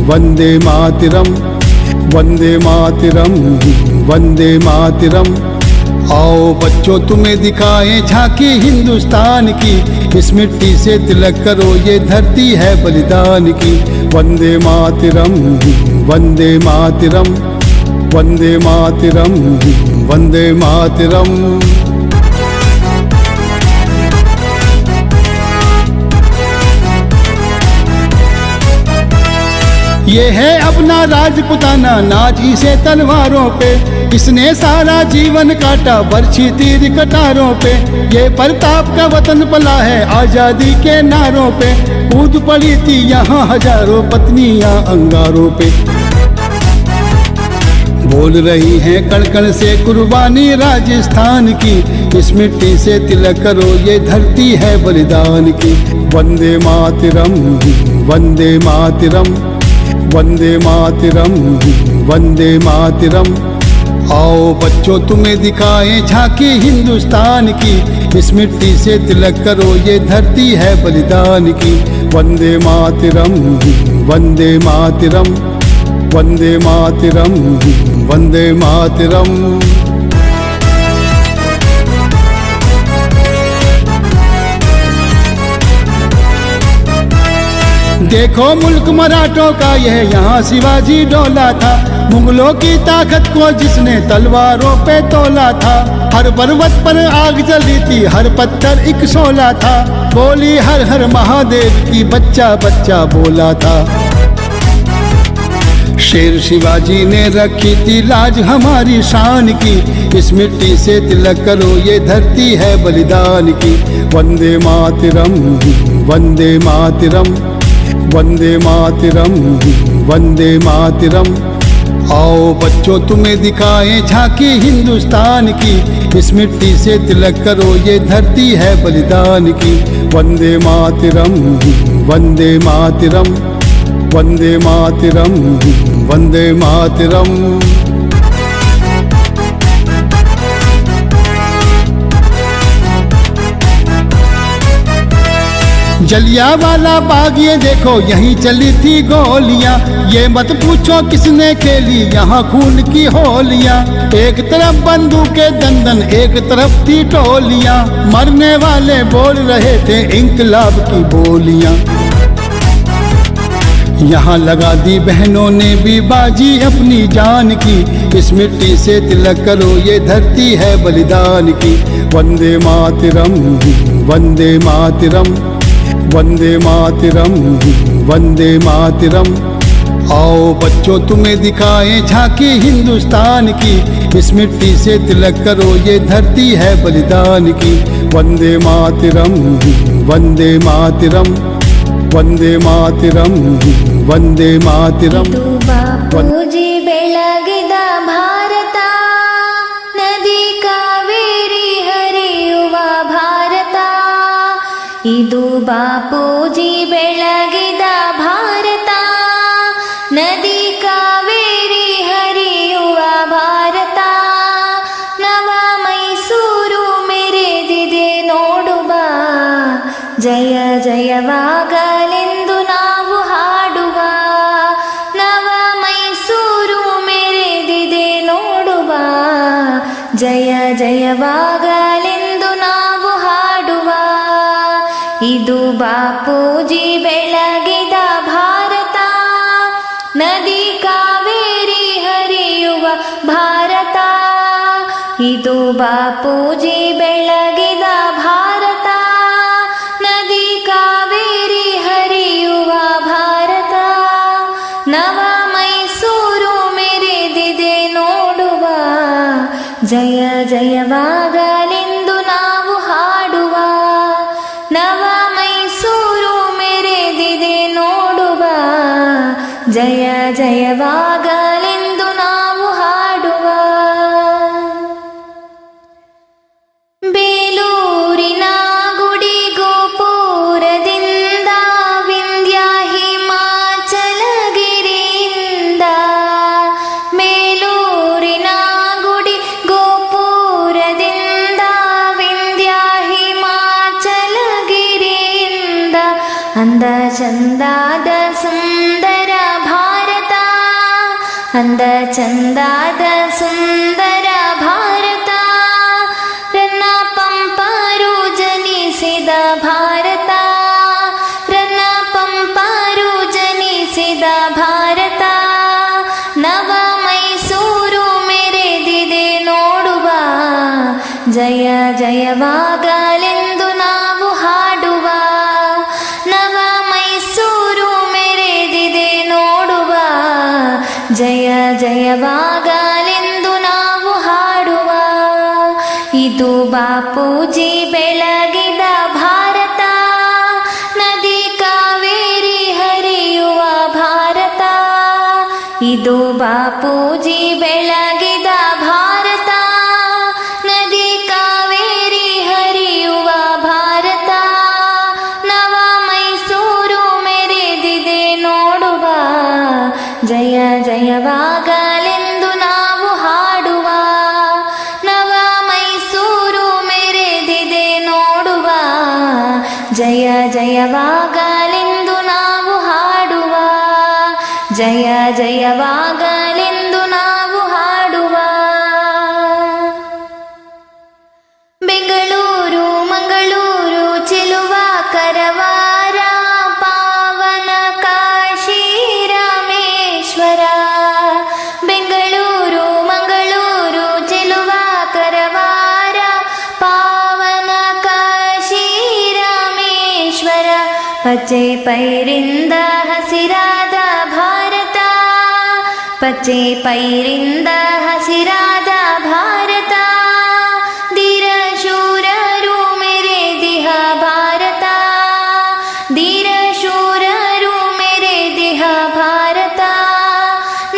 वंदे मातरम वंदे मातरम वंदे मातरम। आओ बच्चों तुम्हें दिखाएं झांकी हिंदुस्तान की, इस मिट्टी से तिलक करो ये धरती है बलिदान की। वंदे मातरम वंदे मातरम वंदे मातरम वंदे मातरम। ये है अपना राजपुताना नाज इसे तलवारों पे, इसने सारा जीवन काटा बरछी तीर कटारों पे। ये प्रताप का वतन पला है आजादी के नारों पे, कूद पड़ी थी यहाँ हजारों पत्नियां अंगारों पे। बोल रही हैं कण कण से कुर्बानी राजस्थान की, इस मिट्टी से तिलक करो ये धरती है बलिदान की। वंदे मातरम वंदे मातरम वंदे मातरम वंदे मातरम। आओ बच्चों तुम्हें दिखाएं झांकी हिंदुस्तान की, इस मिट्टी से तिलक करो ये धरती है बलिदान की। वंदे मातरम वंदे मातरम वंदे मातरम वंदे मातरम। देखो मुल्क मराठों का यह यहाँ शिवाजी डोला था, मुगलों की ताकत को जिसने तलवारों पे तोला था। हर पर्वत पर आग जली थी हर पत्थर एक शोला था, बोली हर हर महादेव की बच्चा बच्चा बोला था। शेर शिवाजी ने रखी थी लाज हमारी शान की, इस मिट्टी से तिलक करो ये धरती है बलिदान की। वंदे मातरम वंदे मातरम वंदे मातरम वंदे मातरम। आओ बच्चों तुम्हें दिखाएं झांकी हिंदुस्तान की, इस मिट्टी से तिलक करो ये धरती है बलिदान की। वंदे मातरम वंदे मातरम वंदे मातरम वंदे मातरम। जलियांवाला बाग ये देखो यहीं चली थी गोलियां, ये मत पूछो किसने खेली यहाँ खून की होलियां। एक तरफ बंदूकें दंदन एक तरफ थी टोलियां, मरने वाले बोल रहे थे इंकलाब की बोलियां। यहाँ लगा दी बहनों ने भी बाजी अपनी जान की, इस मिट्टी से तिलक करो ये धरती है बलिदान की। वंदे मातरम वंदे मातरम वंदे मातरम वंदे मातरम। आओ बच्चों तुम्हें दिखाएं झांकी हिंदुस्तान की, इस मिट्टी से तिलक करो ये धरती है बलिदान की। वंदे मातरम वंदे मातरम वंदे मातरम वंदे मातरम। बापूजी ಬೆಳಗಿದ ಭಾರತ ನದಿ ಕಾವೇರಿ ಹರಿಯುವ ಭಾರತ, ಇದು ಬಾಪೂಜಿ ಬೆಳಗಿದ ಭಾರತ ನದಿ ಕಾವೇರಿ ಹರಿಯುವ ಭಾರತ। ನವ ಮೈಸೂರು ಮೆರೆದಿದೆ ನೋಡುವ, ಜಯ ಜಯವಾಗಲೆಂದು ನಾವು ಹಾಡುವ। ನವ ಮೈಸೂರು ಮೆರೆದಿದೆ ನೋಡುವ, ಜಯ ಜಯವಾಗಲೆಂದು ನಾವು ಹಾಡುವ। ಇದು ಬಾಪೂಜಿ ಬೆಳಗಿದ ಭಾರತ ನದಿ ಕಾವೇರಿ ಹರಿಯುವ ಭಾರತ, ಇದು ಬಾಪೂಜಿ ಬೆಳಗಿದ ಭಾರತ ನದಿ ಕಾವೇರಿ ಹರಿಯುವ ಭಾರತ। ನವ ಮೈಸೂರು ಮೆರೆದಿದೆ ನೋಡುವ, ಜಯ ಜಯವಾಗಲೆಂದು ನಾವು ಹಾಡುವ। ನವ ಮೈಸೂರು ಮೆರೆದಿದೆ ನೋಡುವ, ಜಯ ಜಯವಾಗಲೆಂದು ನಾವು ಹಾಡುವ। ಬೇಲೂರಿನ ಗುಡಿ ಗೋಪುರದಿಂದ ವಿಂಧ್ಯ ಹಿಮಾಚಲಗಿರಿಯಿಂದ, ಬೇಲೂರಿನ ಗುಡಿ ಗೋಪುರದಿಂದ ಅಂದ ಚಂದಾದ ಸುಂದರ ಭಾರತ, ಅಂದ ಚಂದಾದ ಸುಂದರ ಭಾರತ, ರನ್ನ ಪಂಪರು ಜನಿಸಿದ ಭಾರತ, ರನ್ನ ಪಂಪರು ಜನಿಸಿದ ಭಾರತ, ನವ ಮೈಸೂರು ಮೆರೆದಿದೆ ನೋಡುವ, ಜಯ ಜಯವಾಗಲೆಂದು ನಾವು ಹಾಡುವ, ನವ ಮೈಸೂರು ಮೆರೆದಿದೆ ನೋಡುವ, ಜಯ ಜಯವಾಗಲೆಂದು ನಾವು ಹಾಡುವ. ಇದು ಬಾಪೂಜಿ ಬೆಳಗಿದ ಭಾರತ, ನದಿ ಕಾವೇರಿ ಹರಿಯುವ ಭಾರತ, ಇದು ಬಾಪೂಜಿ ಬೆಳಗಿದ ಭಾರತ, ನದಿ ಕಾವೇರಿ ಹರಿಯುವ ಭಾರತ, ನವ ಮೈಸೂರು ಮೆರೆದಿದೆ ನೋಡುವ, ಜಯ ಜಯವಾಗಲೆಂದು ನಾವು ಹಾಡುವ, ನವ ಮೈಸೂರು ಮೆರೆದಿದೆ ನೋಡುವ, ಜಯ ಜಯವಾಗಲೆಂದು ನಾವು ಹಾಡುವ, ಜಯ ಜಯವಾಗಲೆಂದು ನಾವು ಹಾಡುವ. ಬೆಂಗಳೂರು ಮಂಗಳೂರು ಚೆಲುವ ಕರವಾರ, ಪಾವನ ಕಾಶಿ ರಾಮೇಶ್ವರ, ಬೆಂಗಳೂರು ಮಂಗಳೂರು ಚೆಲುವ ಕರವಾರ, ಪಾವನ ಕಾಶಿ ರಾಮೇಶ್ವರ, ಪಚ್ಚೆ ಪೈರಿಂದ ಹಸಿರಾದ ಭಾರತ, ಪಚ್ಚೆ ಪೈರಿಂದ ಹಸಿರಾದ ಭಾರತ, ಧೀರ ಶೂರರು ಮೆರೆದಿಹ ಭಾರತ, ಧೀರ ಶೂರರು ಮೆರೆದಿಹ ಭಾರತ,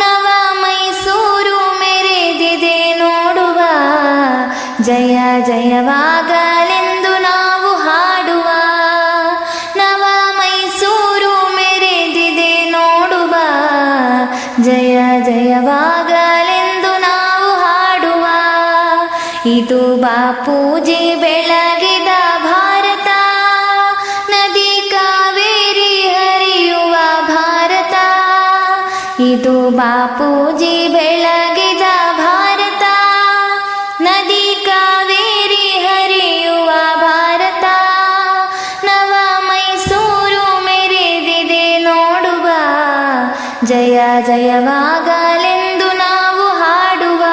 ನವ ಮೈಸೂರು ಮೆರೆದಿದೆ ನೋಡುವ, ಜಯ ಜಯವಾಗಲೆಂದು ನಾವು ಹಾಡುವ, ನವ ಮೈಸೂರು ಮೆರೆದಿದೆ ನೋಡುವ, ಜಯ ಜಯವಾಗಲೆಂದು ನಾವು ಹಾಡುವ. ಇದು ಬಾಪೂಜಿ ಬೆಳಗಿದ ಭಾರತ, ನದಿ ಕಾವೇರಿ ಹರಿಯುವ ಭಾರತ, ಇದು ಬಾಪೂಜಿ ಬೆಳಗಿದ ಭಾರತ, ನದಿ ಕಾವೇರಿ ಹರಿಯುವ ಭಾರತ, ನವ ಮೈಸೂರು ಮೆರೆದಿದೆ ನೋಡುವ, ಜಯ ಜಯವಾಗಲೆಂದು ನಾವು ಹಾಡುವ,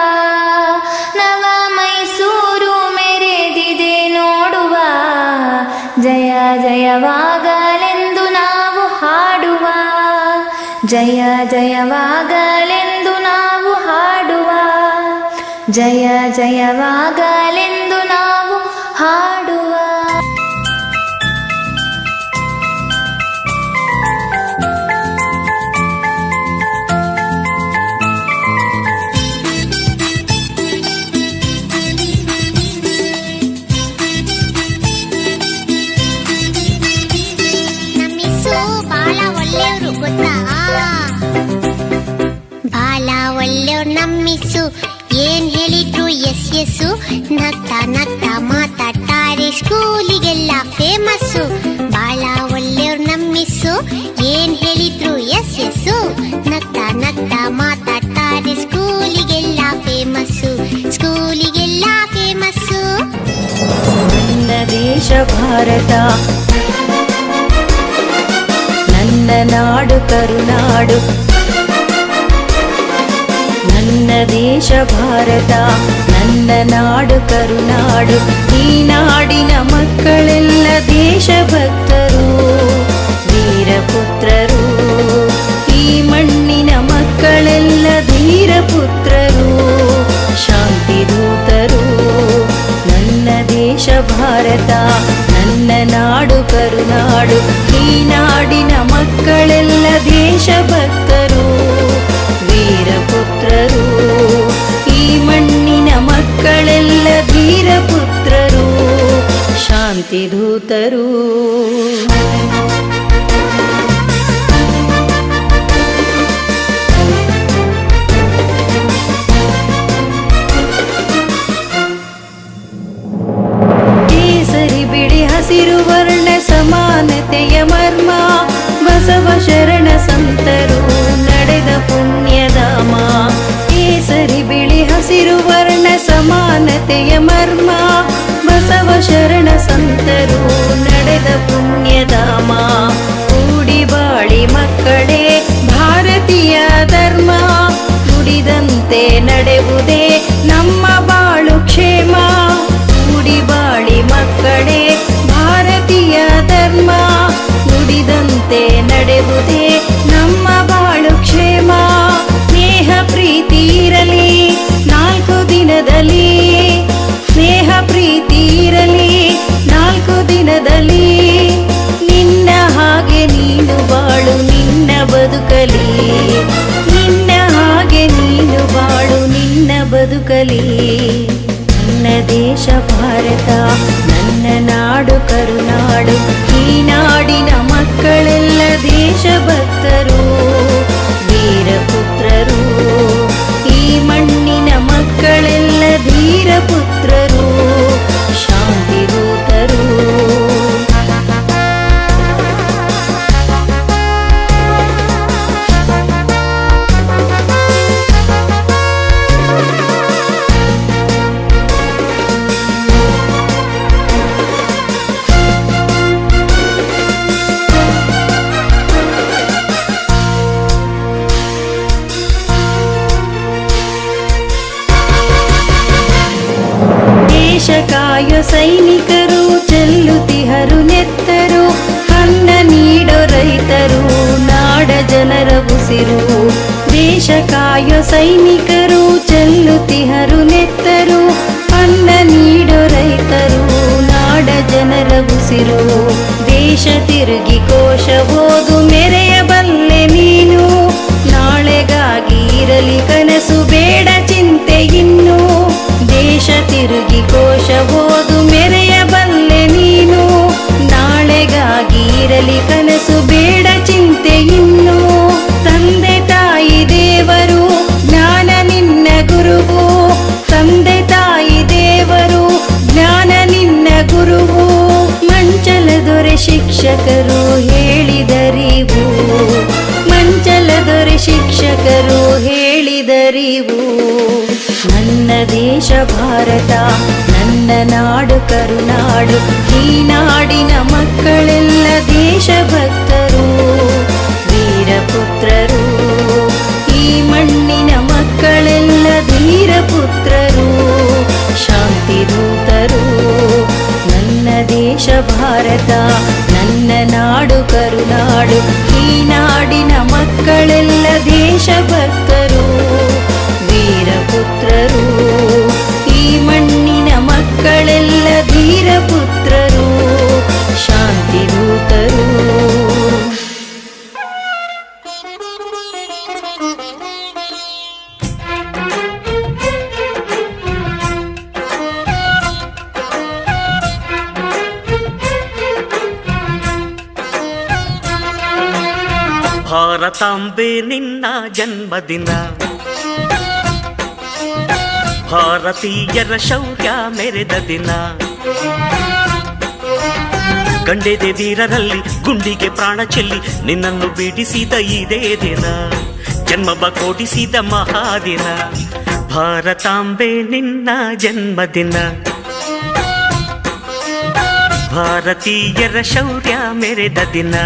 ನವ ಮೈಸೂರು ಮೆರೆದಿದೆ ನೋಡುವ, ಜಯ ಜಯವಾಗಲೆಂದು ನಾವು ಹಾಡುವ, ಜಯ ಜಯವಾಗಲೆಂದು ನಾವು ಹಾಡುವ, ಜಯ ಜಯವಾಗಲೆಂದು ನಾವು ಹಾಡುವ. ನಮ್ಮಿಸು ಬಾಳ ಒಳ್ಳೆಯವರು ಗೊತ್ತಾ, ಬಾಳ ಒಳ್ಳೆಯವ್ರು ನಮ್ಮಿಸು, ಏನ್ ಹೇಳಿದ್ರು ಎಸ್ ಎಸ್ಸು, ನಗ್ತಾ ನಗ್ತಾ ಮಾತಾಡ್ತಾರೆ, ಸ್ಕೂಲಿಗೆಲ್ಲ ಫೇಮಸ್ಸು, ಬಾಳ ಒಳ್ಳೆಯವ್ರು ನಮ್ಮಿಸು, ಏನ್ ಹೇಳಿದ್ರು ಎಸ್ ಎಸ್ಸು, ನಗ್ತಾ ನಗ್ತಾ ಮಾತಾಡ್ತಾರೆ, ಸ್ಕೂಲಿಗೆಲ್ಲ ಫೇಮಸ್ಸು, ಸ್ಕೂಲಿಗೆಲ್ಲ ಫೇಮಸ್ಸು. ನನ್ನ ದೇಶ ಭಾರತ, ನನ್ನ ನಾಡು ಕರುನಾಡು, ನನ್ನ ದೇಶ ಭಾರತ, ನನ್ನ ನಾಡು ಕರುನಾಡು, ಈ ನಾಡಿನ ಮಕ್ಕಳೆಲ್ಲ ದೇಶಭಕ್ತರು, ವೀರಪುತ್ರರು, ಈ ಮಣ್ಣಿನ ಮಕ್ಕಳೆಲ್ಲ ಧೀರಪುತ್ರರು, ಶಾಂತಿದೂತರು. ನನ್ನ ದೇಶ ಭಾರತ, ನನ್ನ ನಾಡು ಕರುನಾಡು, ಈ ನಾಡಿನ ಮಕ್ಕಳೆಲ್ಲ ದೇಶಭಕ್ತರು, ವೀರಪುತ್ರರು, ಈ ಮಣ್ಣಿನ ಮಕ್ಕಳೆಲ್ಲ ಧೀರಪುತ್ರರು, ಶಾಂತಿದೂತರು. ಕೇಸರಿ ಬಿಳಿ ಹಸಿರು ವರ್ಣ ಸಮಾನತೆಯ ಮರ್ಮ, ಭಕ್ತರು ನಡೆದ ಪುಣ್ಯಧಾಮ. ಕೂಡಿ ಬಾಳಿ ಮಕ್ಕಳೇ ಭಾರತೀಯ ಧರ್ಮ, ನುಡಿದಂತೆ ನಡೆವುದೇ ನಮ್ಮ ಬಾಳು ಕ್ಷೇಮ. ಕೂಡಿ ಬಾಳಿ ಮಕ್ಕಳೇ ಭಾರತೀಯ ಧರ್ಮ, ನುಡಿದಂತೆ ನಡೆವುದೇ ನಮ್ಮ ಬಾಳು ಕ್ಷೇಮ. ಸ್ನೇಹ ಪ್ರೀತಿ ಇರಲಿ 4 ದಿನದಲ್ಲಿ, ಸ್ನೇಹ ಪ್ರೀತಿ ಇರಲಿ 4 ದಿನದಲ್ಲಿ. ನಿನ್ನ ಹಾಗೆ ನೀನು ಬಾಳು ನಿನ್ನ ಬದುಕಲಿ, ನಿನ್ನ ಹಾಗೆ ನೀನು ಬಾಳು ನಿನ್ನ ಬದುಕಲಿ. ನನ್ನ ದೇಶ ಭಾರತ, ನನ್ನ ನಾಡು ಕರುನಾಡು, ಈ ನಾಡಿನ ಮಕ್ಕಳೆಲ್ಲ ದೇಶಭಕ್ತರು, ವೀರಪುತ್ರರು. ಈ ಮಣ್ಣಿನ ಮಕ್ಕಳೆಲ್ಲ ಧೀರಪುತ್ರರು, ಶಾಂತಿದೂತರು. ದೇಶ ಕಾಯೋ ಸೈನಿಕರು ಚೆಲ್ಲುತ್ತಿಹರು ನೆತ್ತರು, ಅನ್ನ ನೀಡೋ ರೈತರು ನಾಡ ಜನರ ಉಸಿರು. ದೇಶ ಕಾಯೋ ಸೈನಿಕರು ಚೆಲ್ಲುತ್ತಿಹರು ನೆತ್ತರು, ಅನ್ನ ನೀಡೋ ರೈತರು ನಾಡ ಜನರ ಉಸಿರು. ದೇಶ ತಿರುಗಿ ಕೋಶ ಓದು ಮೆರೆಯಬಲ್ಲೆ ನೀನು, ನಾಳೆಗಾಗಿ ಇರಲಿ ಕನಸು ಬೇಡ ಚಿಂತೆ ಇನ್ನು. ದೇಶ ತಿರುಗಿ ಕೋಶ ಓದು ಮೆರೆಯಬಲ್ಲೆ ನೀನು, ನಾಳೆಗಾಗಿ ಇರಲಿ ಕನಸು ಬೇಡ ಚಿಂತೆ ಇನ್ನು. ತಂದೆ ತಾಯಿ ದೇವರು ಜ್ಞಾನ ನಿನ್ನ ಗುರುವು, ತಂದೆ ತಾಯಿ ದೇವರು ಜ್ಞಾನ ನಿನ್ನ ಗುರುವು. ಮಂಚಲ ದೊರೆ ಶಿಕ್ಷಕರು ಹೇಳಿದರಿವು, ಮಂಚಲ ದೊರೆ ಶಿಕ್ಷಕರು ಹೇಳಿದರಿವು. ನನ್ನ ದೇಶ ಭಾರತ, ನನ್ನ ನಾಡು ಕರುನಾಡು, ಈ ನಾಡಿನ ಮಕ್ಕಳೆಲ್ಲ ದೇಶಭಕ್ತರು, ವೀರಪುತ್ರರು. ಈ ಮಣ್ಣಿನ ಮಕ್ಕಳೆಲ್ಲ ಧೀರಪುತ್ರರು, ಶಾಂತಿದೂತರು. ನನ್ನ ದೇಶ ಭಾರತ, ನನ್ನ ನಾಡು ಕರುನಾಡು, ಈ ನಾಡಿನ ಮಕ್ಕಳೆಲ್ಲ ದೇಶಭಕ್ತರು, ವೀರಪುತ್ರರು. ಈ ಮಣ್ಣಿನ ಮಕ್ಕಳೆಲ್ಲ ಧೀರಪುತ್ರರು, ಶಾಂತಿದೂತರು. ಭಾರತಾಂಬೆ ನಿನ್ನ ಜನ್ಮದಿನ, ಭಾರತೀಯರ ಶೌರ್ಯ ಮೆರೆದ ದಿನ. ಗಂಡೆದೆ ವೀರರಲ್ಲಿ ಗುಂಡಿಗೆ ಪ್ರಾಣ ಚೆಲ್ಲಿ ನಿನ್ನನ್ನು ಬಿಡಿಸಿದ ಇದೇ ದಿನ, ಜನ್ಮವ ಕೊಡಿಸಿದ ಮಹಾದಿನ. ಭಾರತಾಂಬೆ ನಿನ್ನ ಜನ್ಮದಿನ, ಭಾರತೀಯರ ಶೌರ್ಯ ಮೆರೆದ ದಿನ.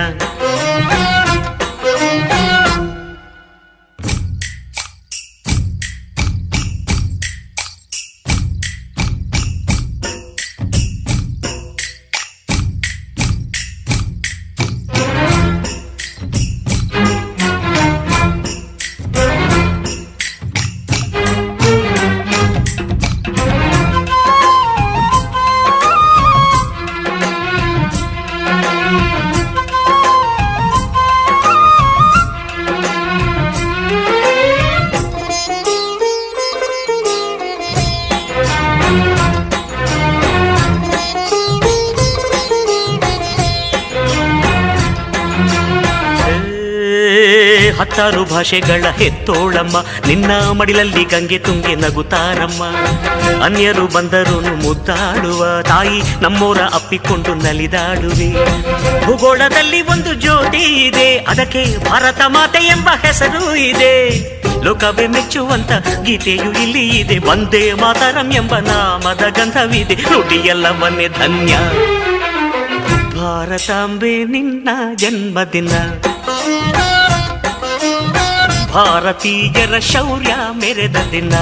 ಹತ್ತಾರು ಭಾಷೆಗಳ ಹೆತ್ತೋಳಮ್ಮ, ನಿನ್ನ ಮಡಿಲಲ್ಲಿ ಗಂಗೆ ತುಂಗೆ ನಗುತ್ತಾರಮ್ಮ. ಅನ್ಯರು ಬಂದರು ಮುದ್ದಾಡುವ ತಾಯಿ, ನಮ್ಮೋರ ಅಪ್ಪಿಕೊಂಡು ನಲಿದಾಡುವೆ. ಭೂಗೋಳದಲ್ಲಿ ಒಂದು ಜ್ಯೋತಿ ಇದೆ, ಅದಕ್ಕೆ ಭಾರತ ಮಾತೆ ಎಂಬ ಹೆಸರು ಇದೆ. ಲೋಕವೇ ಮೆಚ್ಚುವಂತ ಗೀತೆಯು ಇಲ್ಲಿ ಇದೆ, ವಂದೇ ಮಾತರಂ ಎಂಬ ನಾಮದ ಗಂಧವಿದೆ. ನುಡಿಯೆಲ್ಲವನ್ನೇ ಧನ್ಯ, ಭಾರತಾಂಬೆ ನಿನ್ನ ಜನ್ಮದಿನ, ಭಾರತೀಯರ ಶೌರ್ಯ ಮೆರೆದ ದಿನ.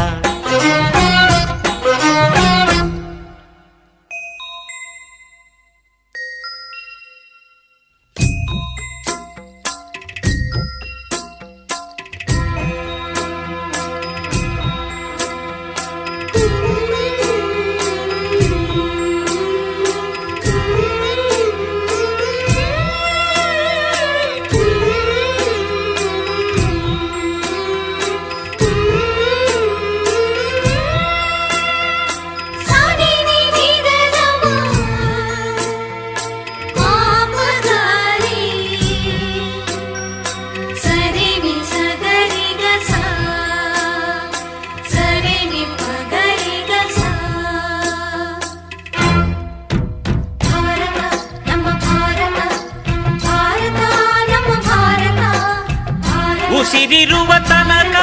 ಉಸಿರಿರುವ ತನಕ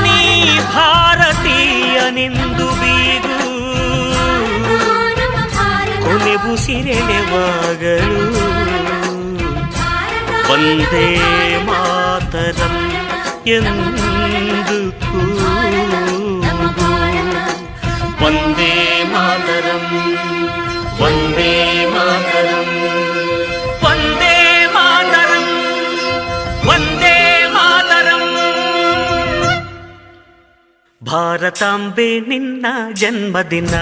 ನೀ ಭಾರತೀಯನೆಂದು ಬೀರು, ಕೊನೆ ಉಸಿರೆಳೆವಾಗಲು ವಂದೇ ಮಾತರಂ ಎಂದು ಕೂಗು. ವಂದೇ ಮಾತರಂ, ವಂದೇ ಮಾತರಂ, ವಂದೇ ಮಾತರಂ, ವಂದೇ ಮಾತರಂ. ಭಾರತಾಂಬೆ ನಿನ್ನ ಜನ್ಮದಿನ,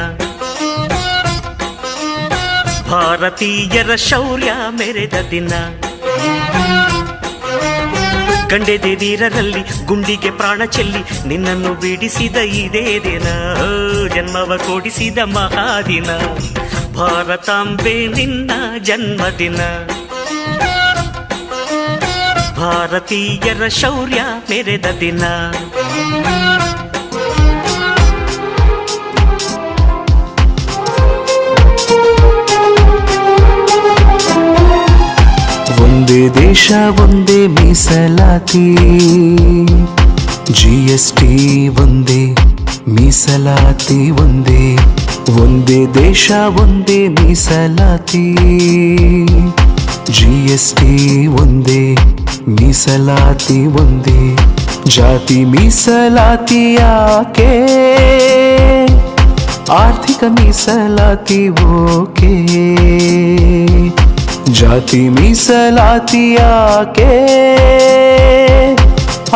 ಭಾರತೀಯರ ಶೌರ್ಯ ಮೆರೆದ ದಿನ. ಗಂಡೆದೆ ವೀರರಲ್ಲಿ ಗುಂಡಿಗೆ ಪ್ರಾಣ ಚೆಲ್ಲಿ ನಿನ್ನನ್ನು ಬಿಡಿಸಿದ ಇದೇ ದಿನ, ಜನ್ಮವ ಕೊಡಿಸಿದ ಮಹಾದಿನ. ಭಾರತಾಂಬೆ ನಿನ್ನ ಜನ್ಮದಿನ, ಭಾರತೀಯರ ಶೌರ್ಯ ಮೆರೆದ ದಿನ. ಒಂದೇ ದೇಶ ಒಂದೇ ಮೀಸಲಾತಿ, GST ಒಂದೇ ಮೀಸಲಾತಿ ಒಂದೇ. ಒಂದೇ ದೇಶ ಒಂದೇ ಮೀಸಲಾತಿ, GST ಒಂದೇ ಮೀಸಲಾತಿ ಒಂದೇ. ಜಾತಿ ಮೀಸಲಾತಿ ಯಾಕೆ, ಆರ್ಥಿಕ ಮೀಸಲಾತಿ ಓಕೆ. ಜಾತಿ ಮೀಸಲಾತಿ ಯಾಕೆ,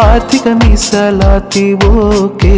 ಆರ್ಥಿಕ ಮೀಸಲಾತಿ ಓಕೆ.